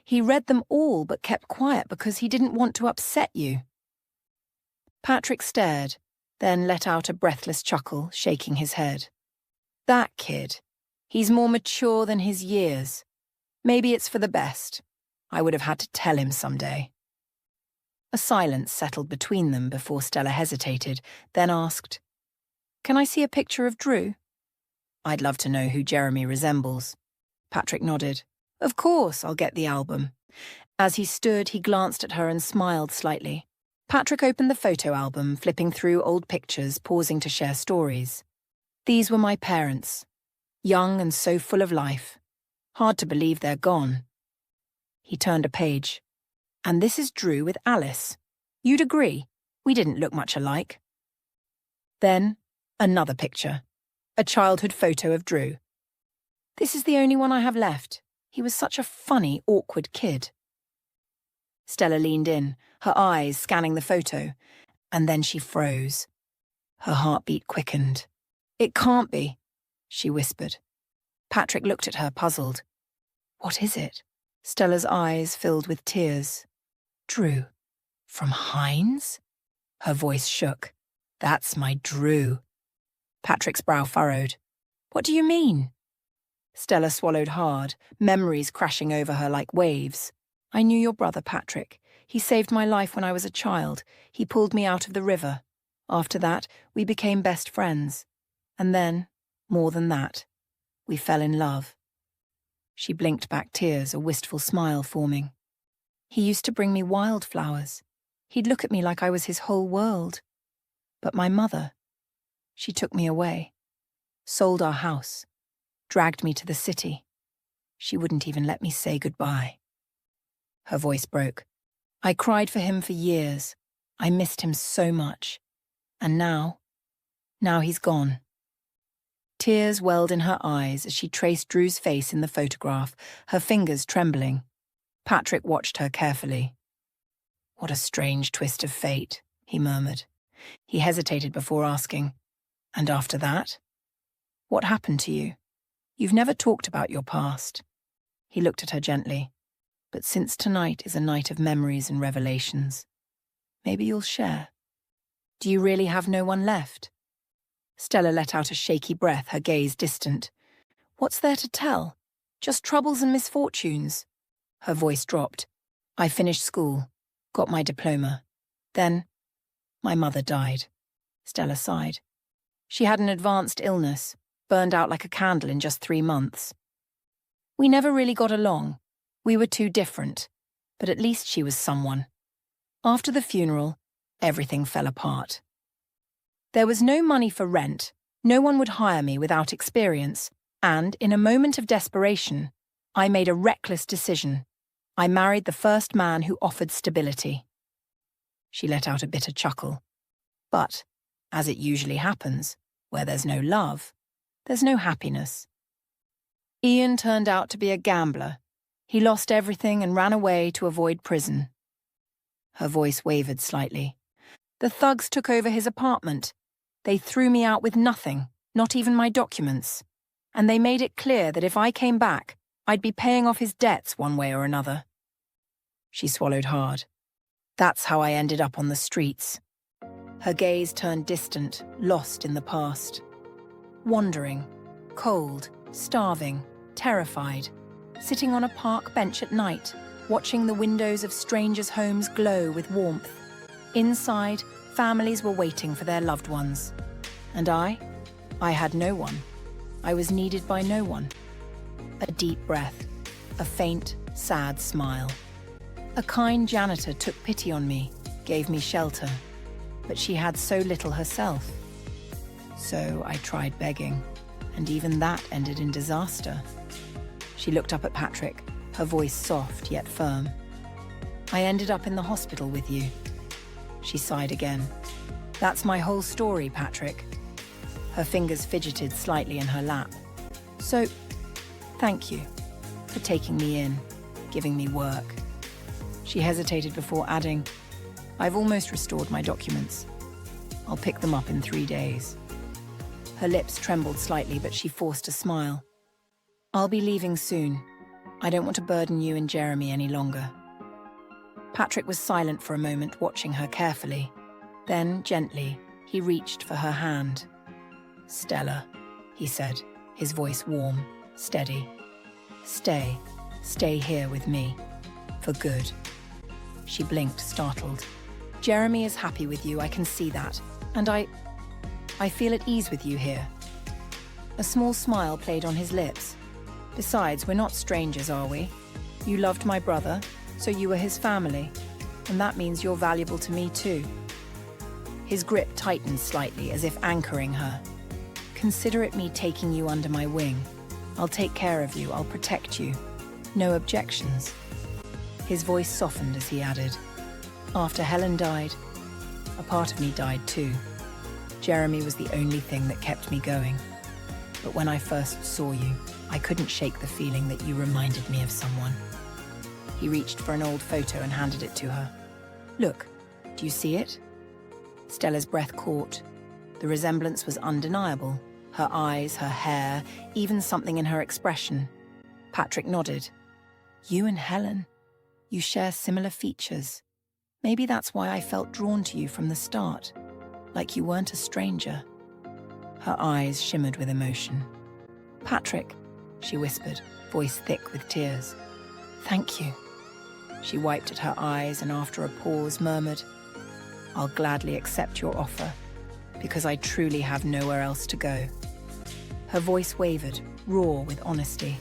He read them all but kept quiet because he didn't want to upset you." Patrick stared, then let out a breathless chuckle, shaking his head. "That kid. He's more mature than his years. Maybe it's for the best. I would have had to tell him someday." A silence settled between them before Stella hesitated, then asked, "Can I see a picture of Drew?" "I'd love to know who Jeremy resembles." Patrick nodded. "Of course, I'll get the album." As he stood, he glanced at her and smiled slightly. Patrick opened the photo album, flipping through old pictures, pausing to share stories. "These were my parents. Young and so full of life. Hard to believe they're gone." He turned a page. "And this is Drew with Alice. You'd agree, we didn't look much alike." Then, another picture. A childhood photo of Drew. "This is the only one I have left. He was such a funny, awkward kid." Stella leaned in, her eyes scanning the photo, and then she froze. Her heartbeat quickened. "It can't be," she whispered. Patrick looked at her, puzzled. "What is it?" Stella's eyes filled with tears. "Drew. From Hines?" Her voice shook. "That's my Drew." Patrick's brow furrowed. What do you mean? Stella swallowed hard, memories crashing over her like waves. I knew your brother, Patrick. He saved my life when I was a child. He pulled me out of the river. After that, we became best friends. And then, more than that, we fell in love. She blinked back tears, a wistful smile forming. He used to bring me wildflowers. He'd look at me like I was his whole world. But my mother, she took me away, sold our house, dragged me to the city. She wouldn't even let me say goodbye. Her voice broke. I cried for him for years. I missed him so much. And now he's gone. Tears welled in her eyes as she traced Drew's face in the photograph, her fingers trembling. Patrick watched her carefully. What a strange twist of fate, he murmured. He hesitated before asking, and after that? What happened to you? You've never talked about your past. He looked at her gently. But since tonight is a night of memories and revelations, maybe you'll share. Do you really have no one left? Stella let out a shaky breath, her gaze distant. What's there to tell? Just troubles and misfortunes. Her voice dropped. I finished school, got my diploma. Then, my mother died. Stella sighed. She had an advanced illness, burned out like a candle in just 3 months. We never really got along. We were too different, but at least she was someone. After the funeral, everything fell apart. There was no money for rent, no one would hire me without experience, and, in a moment of desperation, I made a reckless decision. I married the first man who offered stability. She let out a bitter chuckle. But, as it usually happens, where there's no love, there's no happiness. Ian turned out to be a gambler. He lost everything and ran away to avoid prison. Her voice wavered slightly. The thugs took over his apartment. They threw me out with nothing, not even my documents. And they made it clear that if I came back, I'd be paying off his debts one way or another. She swallowed hard. That's how I ended up on the streets. Her gaze turned distant, lost in the past. Wandering, cold, starving, terrified, sitting on a park bench at night, watching the windows of strangers' homes glow with warmth. Inside, families were waiting for their loved ones. And I had no one. I was needed by no one. A deep breath, a faint, sad smile. A kind janitor took pity on me, gave me shelter, but she had so little herself. So I tried begging, and even that ended in disaster. She looked up at Patrick, her voice soft yet firm. I ended up in the hospital with you. She sighed again. That's my whole story, Patrick. Her fingers fidgeted slightly in her lap. So, thank you for taking me in, giving me work. She hesitated before adding, I've almost restored my documents. I'll pick them up in 3 days. Her lips trembled slightly, but she forced a smile. I'll be leaving soon. I don't want to burden you and Jeremy any longer. Patrick was silent for a moment, watching her carefully. Then, gently, he reached for her hand. Stella, he said, his voice warm, steady. Stay here with me. For good. She blinked, startled. Jeremy is happy with you, I can see that. And I feel at ease with you here. A small smile played on his lips. Besides, we're not strangers, are we? You loved my brother, so you were his family. And that means you're valuable to me too. His grip tightened slightly, as if anchoring her. Consider it me taking you under my wing. I'll take care of you, I'll protect you. No objections. His voice softened as he added, after Helen died, a part of me died too. Jeremy was the only thing that kept me going. But when I first saw you, I couldn't shake the feeling that you reminded me of someone. He reached for an old photo and handed it to her. Look, do you see it? Stella's breath caught. The resemblance was undeniable. Her eyes, her hair, even something in her expression. Patrick nodded. You and Helen, you share similar features. Maybe that's why I felt drawn to you from the start, like you weren't a stranger. Her eyes shimmered with emotion. "Patrick," she whispered, voice thick with tears. "Thank you." She wiped at her eyes and after a pause murmured, "I'll gladly accept your offer, because I truly have nowhere else to go." Her voice wavered, raw with honesty.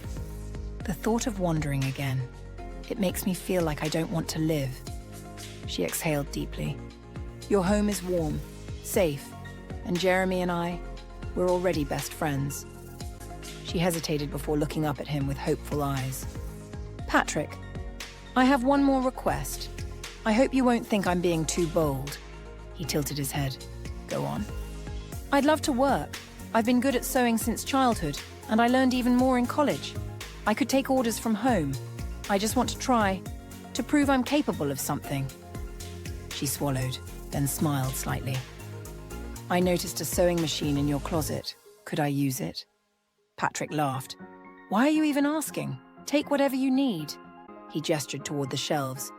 "The thought of wandering again, it makes me feel like I don't want to live." She exhaled deeply. "Your home is warm, safe, and Jeremy and I, we're already best friends." She hesitated before looking up at him with hopeful eyes. "Patrick, I have one more request. I hope you won't think I'm being too bold." He tilted his head. "Go on." "I'd love to work. I've been good at sewing since childhood, and I learned even more in college. I could take orders from home. I just want to try, to prove I'm capable of something." She swallowed, then smiled slightly. "I noticed a sewing machine in your closet. Could I use it?" Patrick laughed. "Why are you even asking? Take whatever you need." He gestured toward the shelves.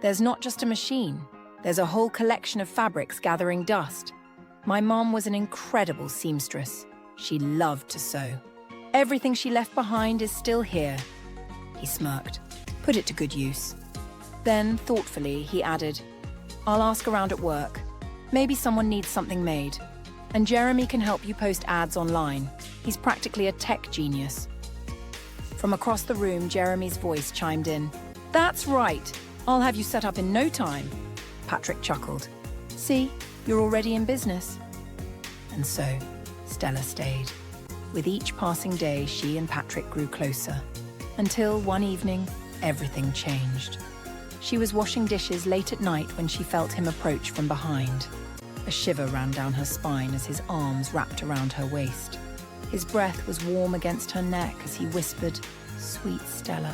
"There's not just a machine. There's a whole collection of fabrics gathering dust. My mom was an incredible seamstress. She loved to sew. Everything she left behind is still here." He smirked. "Put it to good use." Then, thoughtfully, he added, "I'll ask around at work. Maybe someone needs something made. And Jeremy can help you post ads online. He's practically a tech genius." From across the room, Jeremy's voice chimed in. "That's right. I'll have you set up in no time." Patrick chuckled. "See, you're already in business." And so, Stella stayed. With each passing day, she and Patrick grew closer. Until one evening, everything changed. She was washing dishes late at night when she felt him approach from behind. A shiver ran down her spine as his arms wrapped around her waist. His breath was warm against her neck as he whispered, "Sweet Stella,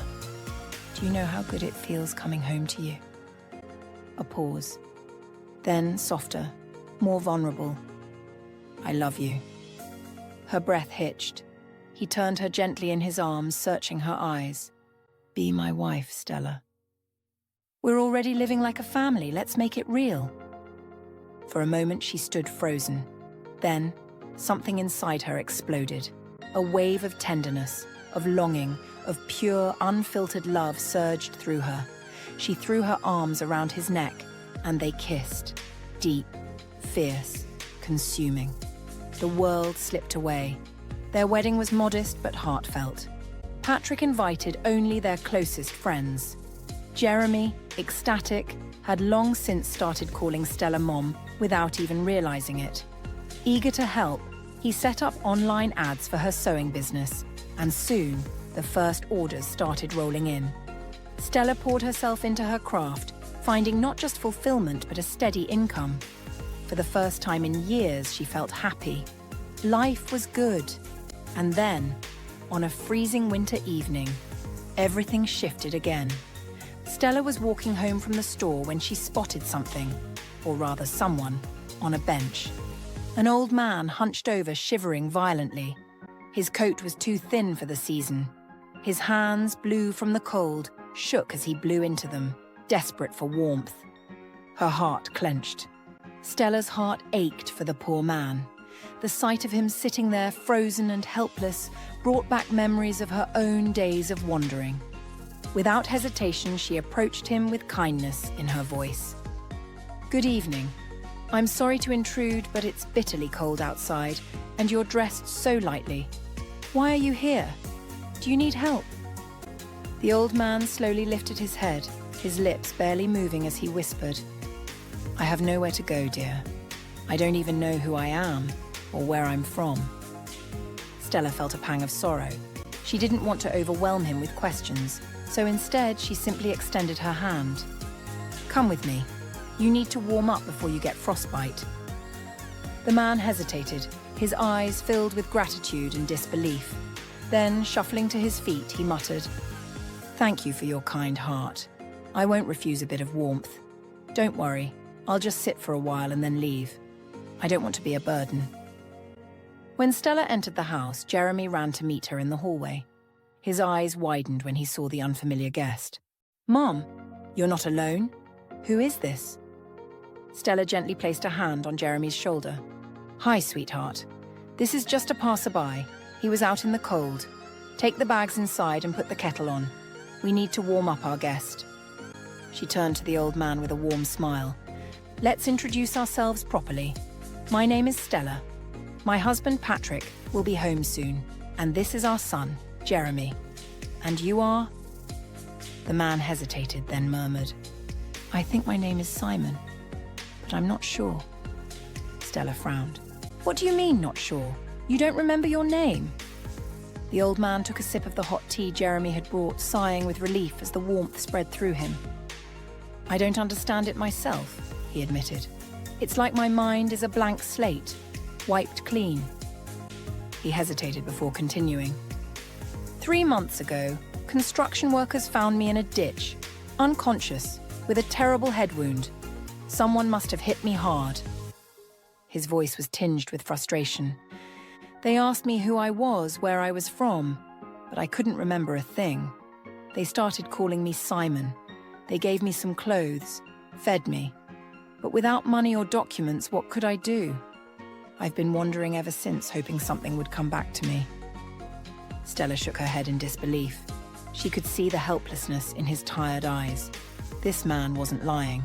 do you know how good it feels coming home to you?" A pause. Then softer, more vulnerable. "I love you." Her breath hitched. He turned her gently in his arms, searching her eyes. "Be my wife, Stella." "We're already living like a family. Let's make it real." For a moment, she stood frozen. Then, something inside her exploded. A wave of tenderness, of longing, of pure, unfiltered love surged through her. She threw her arms around his neck, and they kissed. Deep, fierce, consuming. The world slipped away. Their wedding was modest but heartfelt. Patrick invited only their closest friends. Jeremy, ecstatic, had long since started calling Stella Mom without even realizing it. Eager to help, he set up online ads for her sewing business, and soon the first orders started rolling in. Stella poured herself into her craft, finding not just fulfillment but a steady income. For the first time in years, she felt happy. Life was good. And then, on a freezing winter evening, everything shifted again. Stella was walking home from the store when she spotted something, or rather someone, on a bench. An old man hunched over, shivering violently. His coat was too thin for the season. His hands, blue from the cold, shook as he blew into them, desperate for warmth. Her heart clenched. Stella's heart ached for the poor man. The sight of him sitting there, frozen and helpless, brought back memories of her own days of wandering. Without hesitation, she approached him with kindness in her voice. "Good evening. I'm sorry to intrude, but it's bitterly cold outside, and you're dressed so lightly. Why are you here? Do you need help?" The old man slowly lifted his head, his lips barely moving as he whispered, "I have nowhere to go, dear. I don't even know who I am or where I'm from." Stella felt a pang of sorrow. She didn't want to overwhelm him with questions, so instead she simply extended her hand. "Come with me. You need to warm up before you get frostbite." The man hesitated, his eyes filled with gratitude and disbelief. Then, shuffling to his feet, he muttered, "Thank you for your kind heart. I won't refuse a bit of warmth. Don't worry, I'll just sit for a while and then leave. I don't want to be a burden." When Stella entered the house, Jeremy ran to meet her in the hallway. His eyes widened when he saw the unfamiliar guest. "Mom, you're not alone? Who is this?" Stella gently placed a hand on Jeremy's shoulder. "Hi, sweetheart. This is just a passerby. He was out in the cold. Take the bags inside and put the kettle on. We need to warm up our guest. She turned to the old man with a warm smile. Let's introduce ourselves properly. My name is Stella. My husband, Patrick, will be home soon. And this is our son, Jeremy. And you are? The man hesitated, then murmured, I think my name is Simon, but I'm not sure. Stella frowned. What do you mean, not sure? You don't remember your name? The old man took a sip of the hot tea Jeremy had brought, sighing with relief as the warmth spread through him. I don't understand it myself, he admitted. It's like my mind is a blank slate, wiped clean. He hesitated before continuing. 3 months ago, construction workers found me in a ditch, unconscious, with a terrible head wound. Someone must have hit me hard. His voice was tinged with frustration. They asked me who I was, where I was from, but I couldn't remember a thing. They started calling me Simon. They gave me some clothes, fed me. But without money or documents, what could I do? I've been wandering ever since, hoping something would come back to me. Stella shook her head in disbelief. She could see the helplessness in his tired eyes. This man wasn't lying.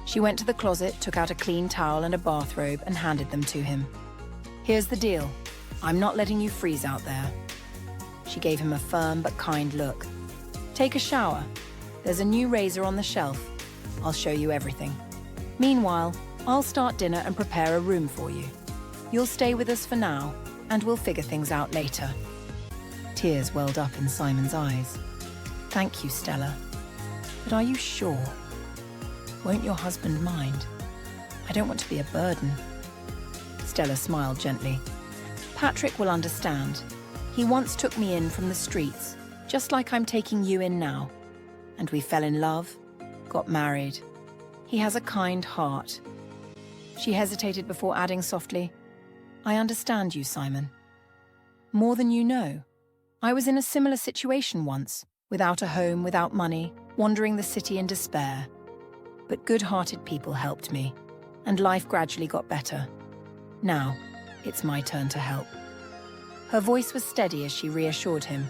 She went to the closet, took out a clean towel and a bathrobe and handed them to him. Here's the deal. I'm not letting you freeze out there. She gave him a firm but kind look. Take a shower. There's a new razor on the shelf. I'll show you everything. Meanwhile, I'll start dinner and prepare a room for you. You'll stay with us for now, and we'll figure things out later. Tears welled up in Simon's eyes. Thank you, Stella. But are you sure? Won't your husband mind? I don't want to be a burden. Stella smiled gently. Patrick will understand. He once took me in from the streets, just like I'm taking you in now. And we fell in love, got married. He has a kind heart. She hesitated before adding softly, I understand you, Simon. More than you know. I was in a similar situation once, without a home, without money, wandering the city in despair. But good-hearted people helped me, and life gradually got better. Now, it's my turn to help. Her voice was steady as she reassured him.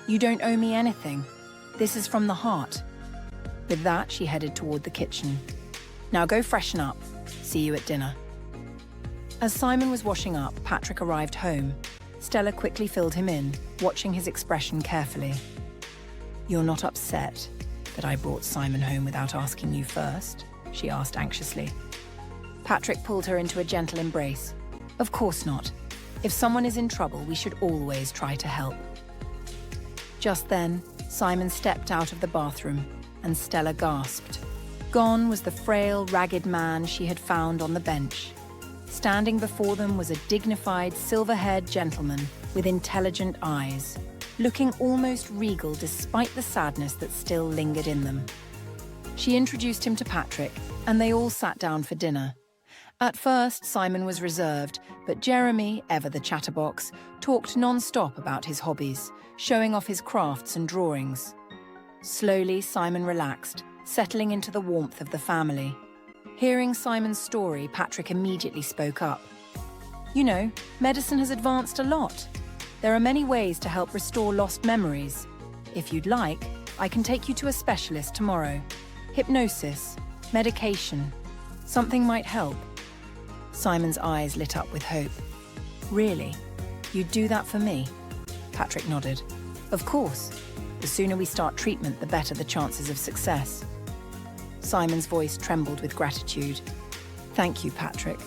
You don't owe me anything. This is from the heart. With that, she headed toward the kitchen. Now go freshen up. See you at dinner. As Simon was washing up, Patrick arrived home. Stella quickly filled him in, watching his expression carefully. You're not upset that I brought Simon home without asking you first? She asked anxiously. Patrick pulled her into a gentle embrace. Of course not. If someone is in trouble, we should always try to help. Just then, Simon stepped out of the bathroom, and Stella gasped. Gone was the frail, ragged man she had found on the bench. Standing before them was a dignified, silver-haired gentleman with intelligent eyes, looking almost regal despite the sadness that still lingered in them. She introduced him to Patrick, and they all sat down for dinner. At first, Simon was reserved, but Jeremy, ever the chatterbox, talked non-stop about his hobbies, showing off his crafts and drawings. Slowly, Simon relaxed, settling into the warmth of the family. Hearing Simon's story, Patrick immediately spoke up. You know, medicine has advanced a lot. There are many ways to help restore lost memories. If you'd like, I can take you to a specialist tomorrow. Hypnosis, medication, something might help. Simon's eyes lit up with hope. Really? You'd do that for me? Patrick nodded. Of course. The sooner we start treatment, the better the chances of success. Simon's voice trembled with gratitude. Thank you, Patrick.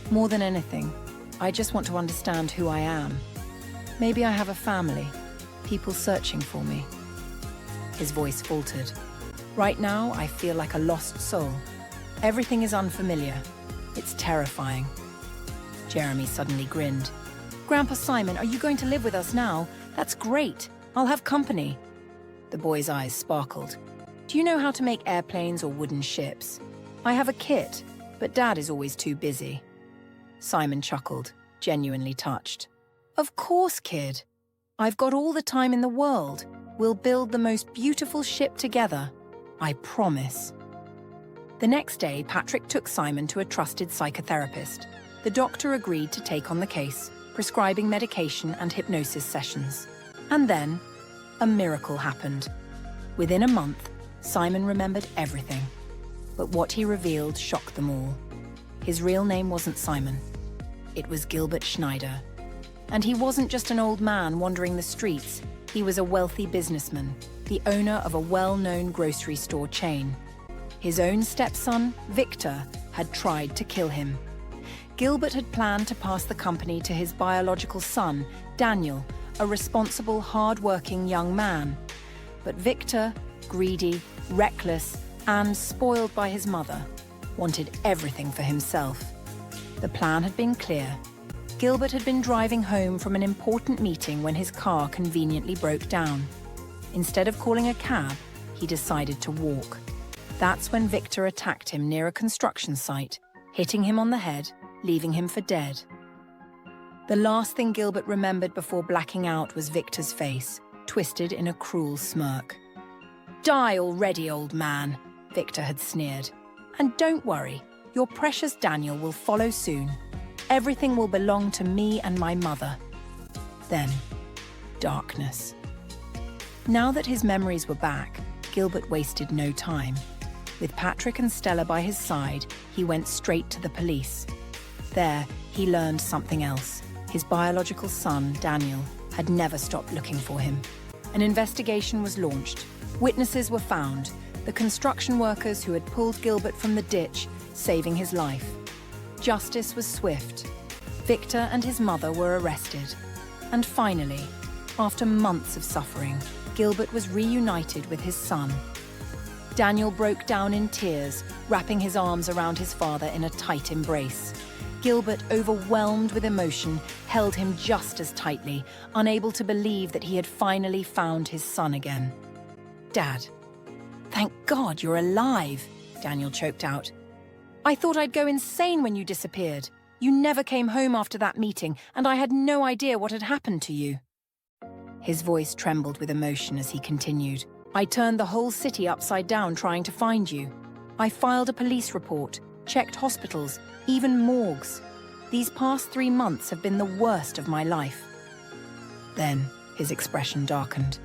More than anything, I just want to understand who I am. Maybe I have a family, people searching for me. His voice faltered. Right now, I feel like a lost soul. Everything is unfamiliar. It's terrifying. Jeremy suddenly grinned. Grandpa Simon, are you going to live with us now? That's great. I'll have company. The boy's eyes sparkled. Do you know how to make airplanes or wooden ships? I have a kit, but Dad is always too busy. Simon chuckled, genuinely touched. Of course, kid. I've got all the time in the world. We'll build the most beautiful ship together. I promise. The next day, Patrick took Simon to a trusted psychotherapist. The doctor agreed to take on the case, prescribing medication and hypnosis sessions. And then, a miracle happened. Within a month, Simon remembered everything. But what he revealed shocked them all. His real name wasn't Simon. It was Gilbert Schneider. And he wasn't just an old man wandering the streets. He was a wealthy businessman, the owner of a well-known grocery store chain. His own stepson, Victor, had tried to kill him. Gilbert had planned to pass the company to his biological son, Daniel, a responsible, hard-working young man. But Victor, greedy, reckless, and spoiled by his mother, wanted everything for himself. The plan had been clear. Gilbert had been driving home from an important meeting when his car conveniently broke down. Instead of calling a cab, he decided to walk. That's when Victor attacked him near a construction site, hitting him on the head, leaving him for dead. The last thing Gilbert remembered before blacking out was Victor's face, twisted in a cruel smirk. "Die already, old man," Victor had sneered. "And don't worry, your precious Daniel will follow soon. Everything will belong to me and my mother." Then, darkness. Now that his memories were back, Gilbert wasted no time. With Patrick and Stella by his side, he went straight to the police. There, he learned something else. His biological son, Daniel, had never stopped looking for him. An investigation was launched. Witnesses were found, the construction workers who had pulled Gilbert from the ditch, saving his life. Justice was swift. Victor and his mother were arrested. And finally, after months of suffering, Gilbert was reunited with his son. Daniel broke down in tears, wrapping his arms around his father in a tight embrace. Gilbert, overwhelmed with emotion, held him just as tightly, unable to believe that he had finally found his son again. "Dad, thank God you're alive," Daniel choked out. "I thought I'd go insane when you disappeared. You never came home after that meeting, and I had no idea what had happened to you." His voice trembled with emotion as he continued. "I turned the whole city upside down trying to find you. I filed a police report, checked hospitals, even morgues. These past 3 months have been the worst of my life." Then his expression darkened.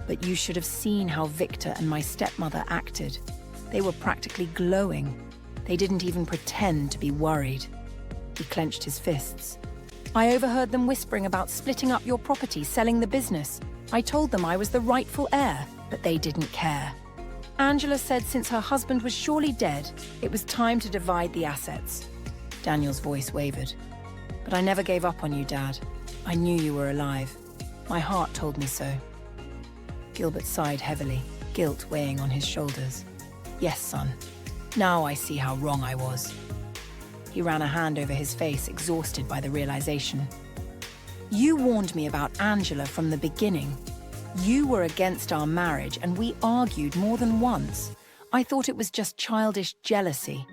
"But you should have seen how Victor and my stepmother acted. They were practically glowing. They didn't even pretend to be worried." He clenched his fists. "I overheard them whispering about splitting up your property, selling the business. I told them I was the rightful heir, but they didn't care. Angela said since her husband was surely dead, it was time to divide the assets." Daniel's voice wavered. "But I never gave up on you, Dad. I knew you were alive. My heart told me so." Gilbert sighed heavily, guilt weighing on his shoulders. "Yes, son. Now I see how wrong I was." He ran a hand over his face, exhausted by the realization. "You warned me about Angela from the beginning. You were against our marriage, and we argued more than once. I thought it was just childish jealousy.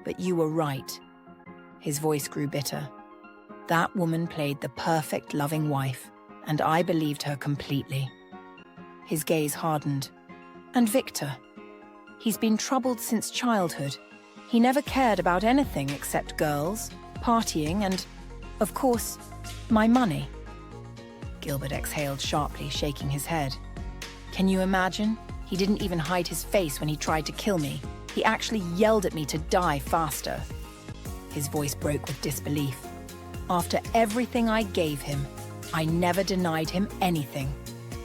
But you were right." His voice grew bitter. "That woman played the perfect loving wife, and I believed her completely." His gaze hardened. "And Victor? He's been troubled since childhood. He never cared about anything except girls, partying, and, of course, my money." Gilbert exhaled sharply, shaking his head. "Can you imagine? He didn't even hide his face when he tried to kill me. He actually yelled at me to die faster." His voice broke with disbelief. "After everything I gave him, I never denied him anything.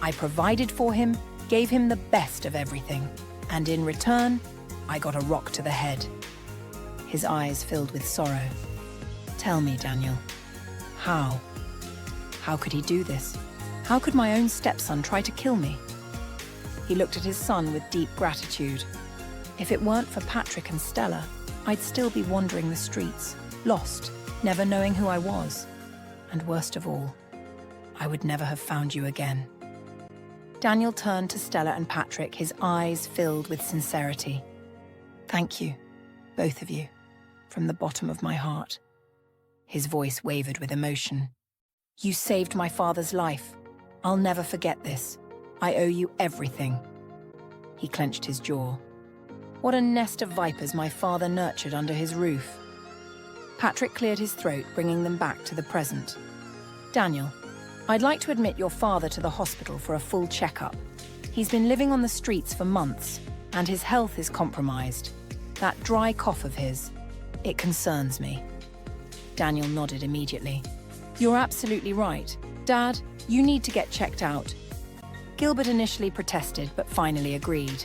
I provided for him, gave him the best of everything. And in return, I got a rock to the head." His eyes filled with sorrow. "Tell me, Daniel, how? How could he do this? How could my own stepson try to kill me?" He looked at his son with deep gratitude. "If it weren't for Patrick and Stella, I'd still be wandering the streets, lost, never knowing who I was. And worst of all, I would never have found you again." Daniel turned to Stella and Patrick, his eyes filled with sincerity. "Thank you, both of you, from the bottom of my heart." His voice wavered with emotion. "You saved my father's life. I'll never forget this. I owe you everything." He clenched his jaw. What a nest of vipers my father nurtured under his roof. Patrick cleared his throat, bringing them back to the present. Daniel, I'd like to admit your father to the hospital for a full checkup. He's been living on the streets for months, and his health is compromised. That dry cough of his, it concerns me. Daniel nodded immediately. You're absolutely right. Dad, you need to get checked out. Gilbert initially protested, but finally agreed.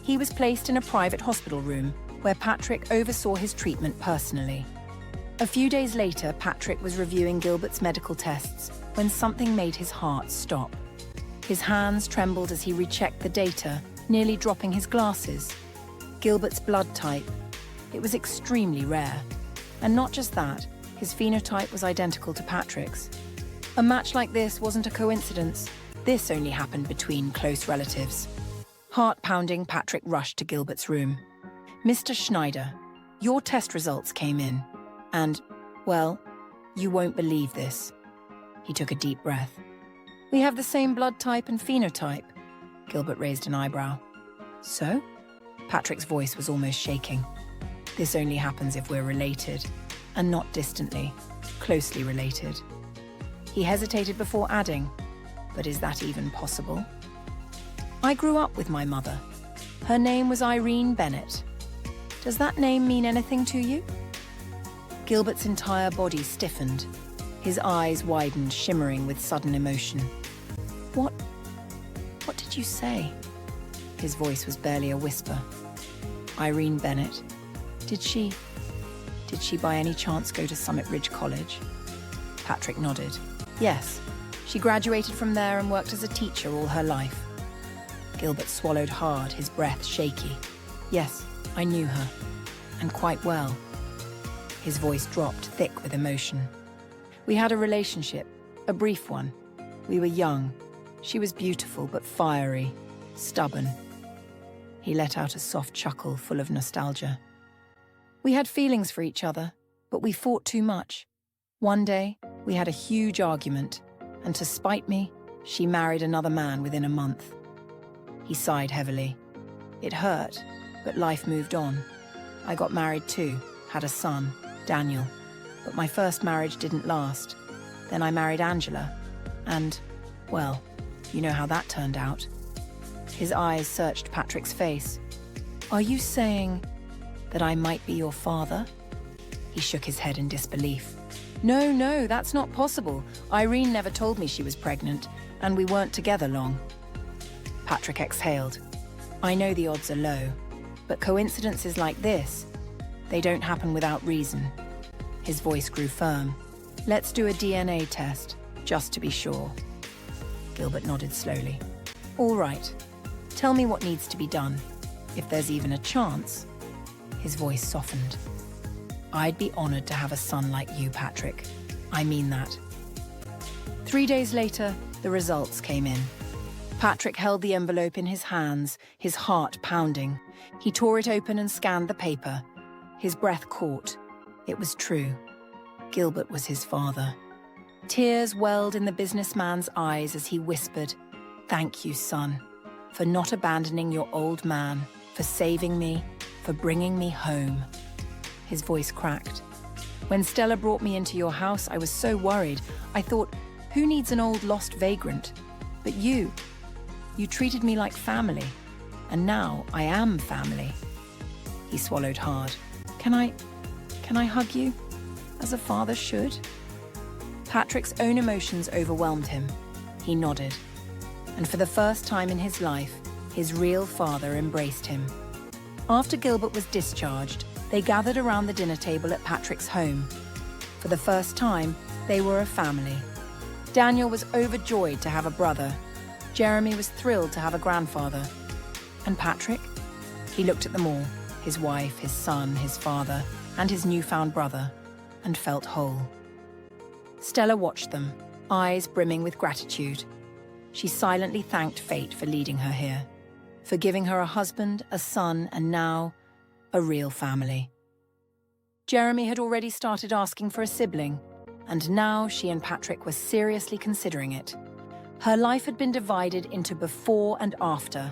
He was placed in a private hospital room, where Patrick oversaw his treatment personally. A few days later, Patrick was reviewing Gilbert's medical tests when something made his heart stop. His hands trembled as he rechecked the data, nearly dropping his glasses. Gilbert's blood type. It was extremely rare. And not just that, his phenotype was identical to Patrick's. A match like this wasn't a coincidence. This only happened between close relatives. Heart pounding, Patrick rushed to Gilbert's room. Mr. Schneider, your test results came in. And, well, you won't believe this. He took a deep breath. We have the same blood type and phenotype. Gilbert raised an eyebrow. So? Patrick's voice was almost shaking. This only happens if we're related, and not distantly, closely related. He hesitated before adding, but is that even possible? I grew up with my mother. Her name was Irene Bennett. Does that name mean anything to you? Gilbert's entire body stiffened. His eyes widened, shimmering with sudden emotion. What did you say? His voice was barely a whisper. Irene Bennett. Did she by any chance go to Summit Ridge College? Patrick nodded. Yes, she graduated from there and worked as a teacher all her life. Gilbert swallowed hard, his breath shaky. Yes, I knew her, and quite well. His voice dropped, thick with emotion. We had a relationship, a brief one. We were young. She was beautiful but fiery, stubborn. He let out a soft chuckle full of nostalgia. We had feelings for each other, but we fought too much. One day, we had a huge argument, and to spite me, she married another man within a month. He sighed heavily. It hurt, but life moved on. I got married too, had a son, Daniel. But my first marriage didn't last. Then I married Angela, and, well, you know how that turned out. His eyes searched Patrick's face. Are you saying that I might be your father? He shook his head in disbelief. No, that's not possible. Irene never told me she was pregnant, and we weren't together long. Patrick exhaled. I know the odds are low, but coincidences like this, they don't happen without reason. His voice grew firm. Let's do a DNA test, just to be sure. Gilbert nodded slowly. All right. Tell me what needs to be done, if there's even a chance. His voice softened. I'd be honored to have a son like you, Patrick. I mean that. 3 days later, the results came in. Patrick held the envelope in his hands, his heart pounding. He tore it open and scanned the paper. His breath caught. It was true. Gilbert was his father. Tears welled in the businessman's eyes as he whispered, Thank you, son, for not abandoning your old man, for saving me, for bringing me home. His voice cracked. When Stella brought me into your house, I was so worried. I thought, who needs an old lost vagrant? But you treated me like family, and now I am family. He swallowed hard. Can I hug you, as a father should? Patrick's own emotions overwhelmed him. He nodded. And for the first time in his life, his real father embraced him. After Gilbert was discharged, they gathered around the dinner table at Patrick's home. For the first time, they were a family. Daniel was overjoyed to have a brother. Jeremy was thrilled to have a grandfather. And Patrick? He looked at them all, his wife, his son, his father, and his newfound brother, and felt whole. Stella watched them, eyes brimming with gratitude. She silently thanked fate for leading her here, for giving her a husband, a son, and now, a real family. Jeremy had already started asking for a sibling, and now she and Patrick were seriously considering it. Her life had been divided into before and after.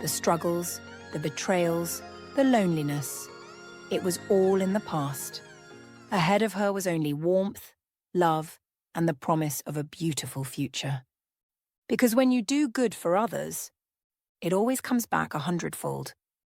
The struggles, the betrayals, the loneliness. It was all in the past. Ahead of her was only warmth, love, and the promise of a beautiful future. Because when you do good for others, it always comes back 100-fold.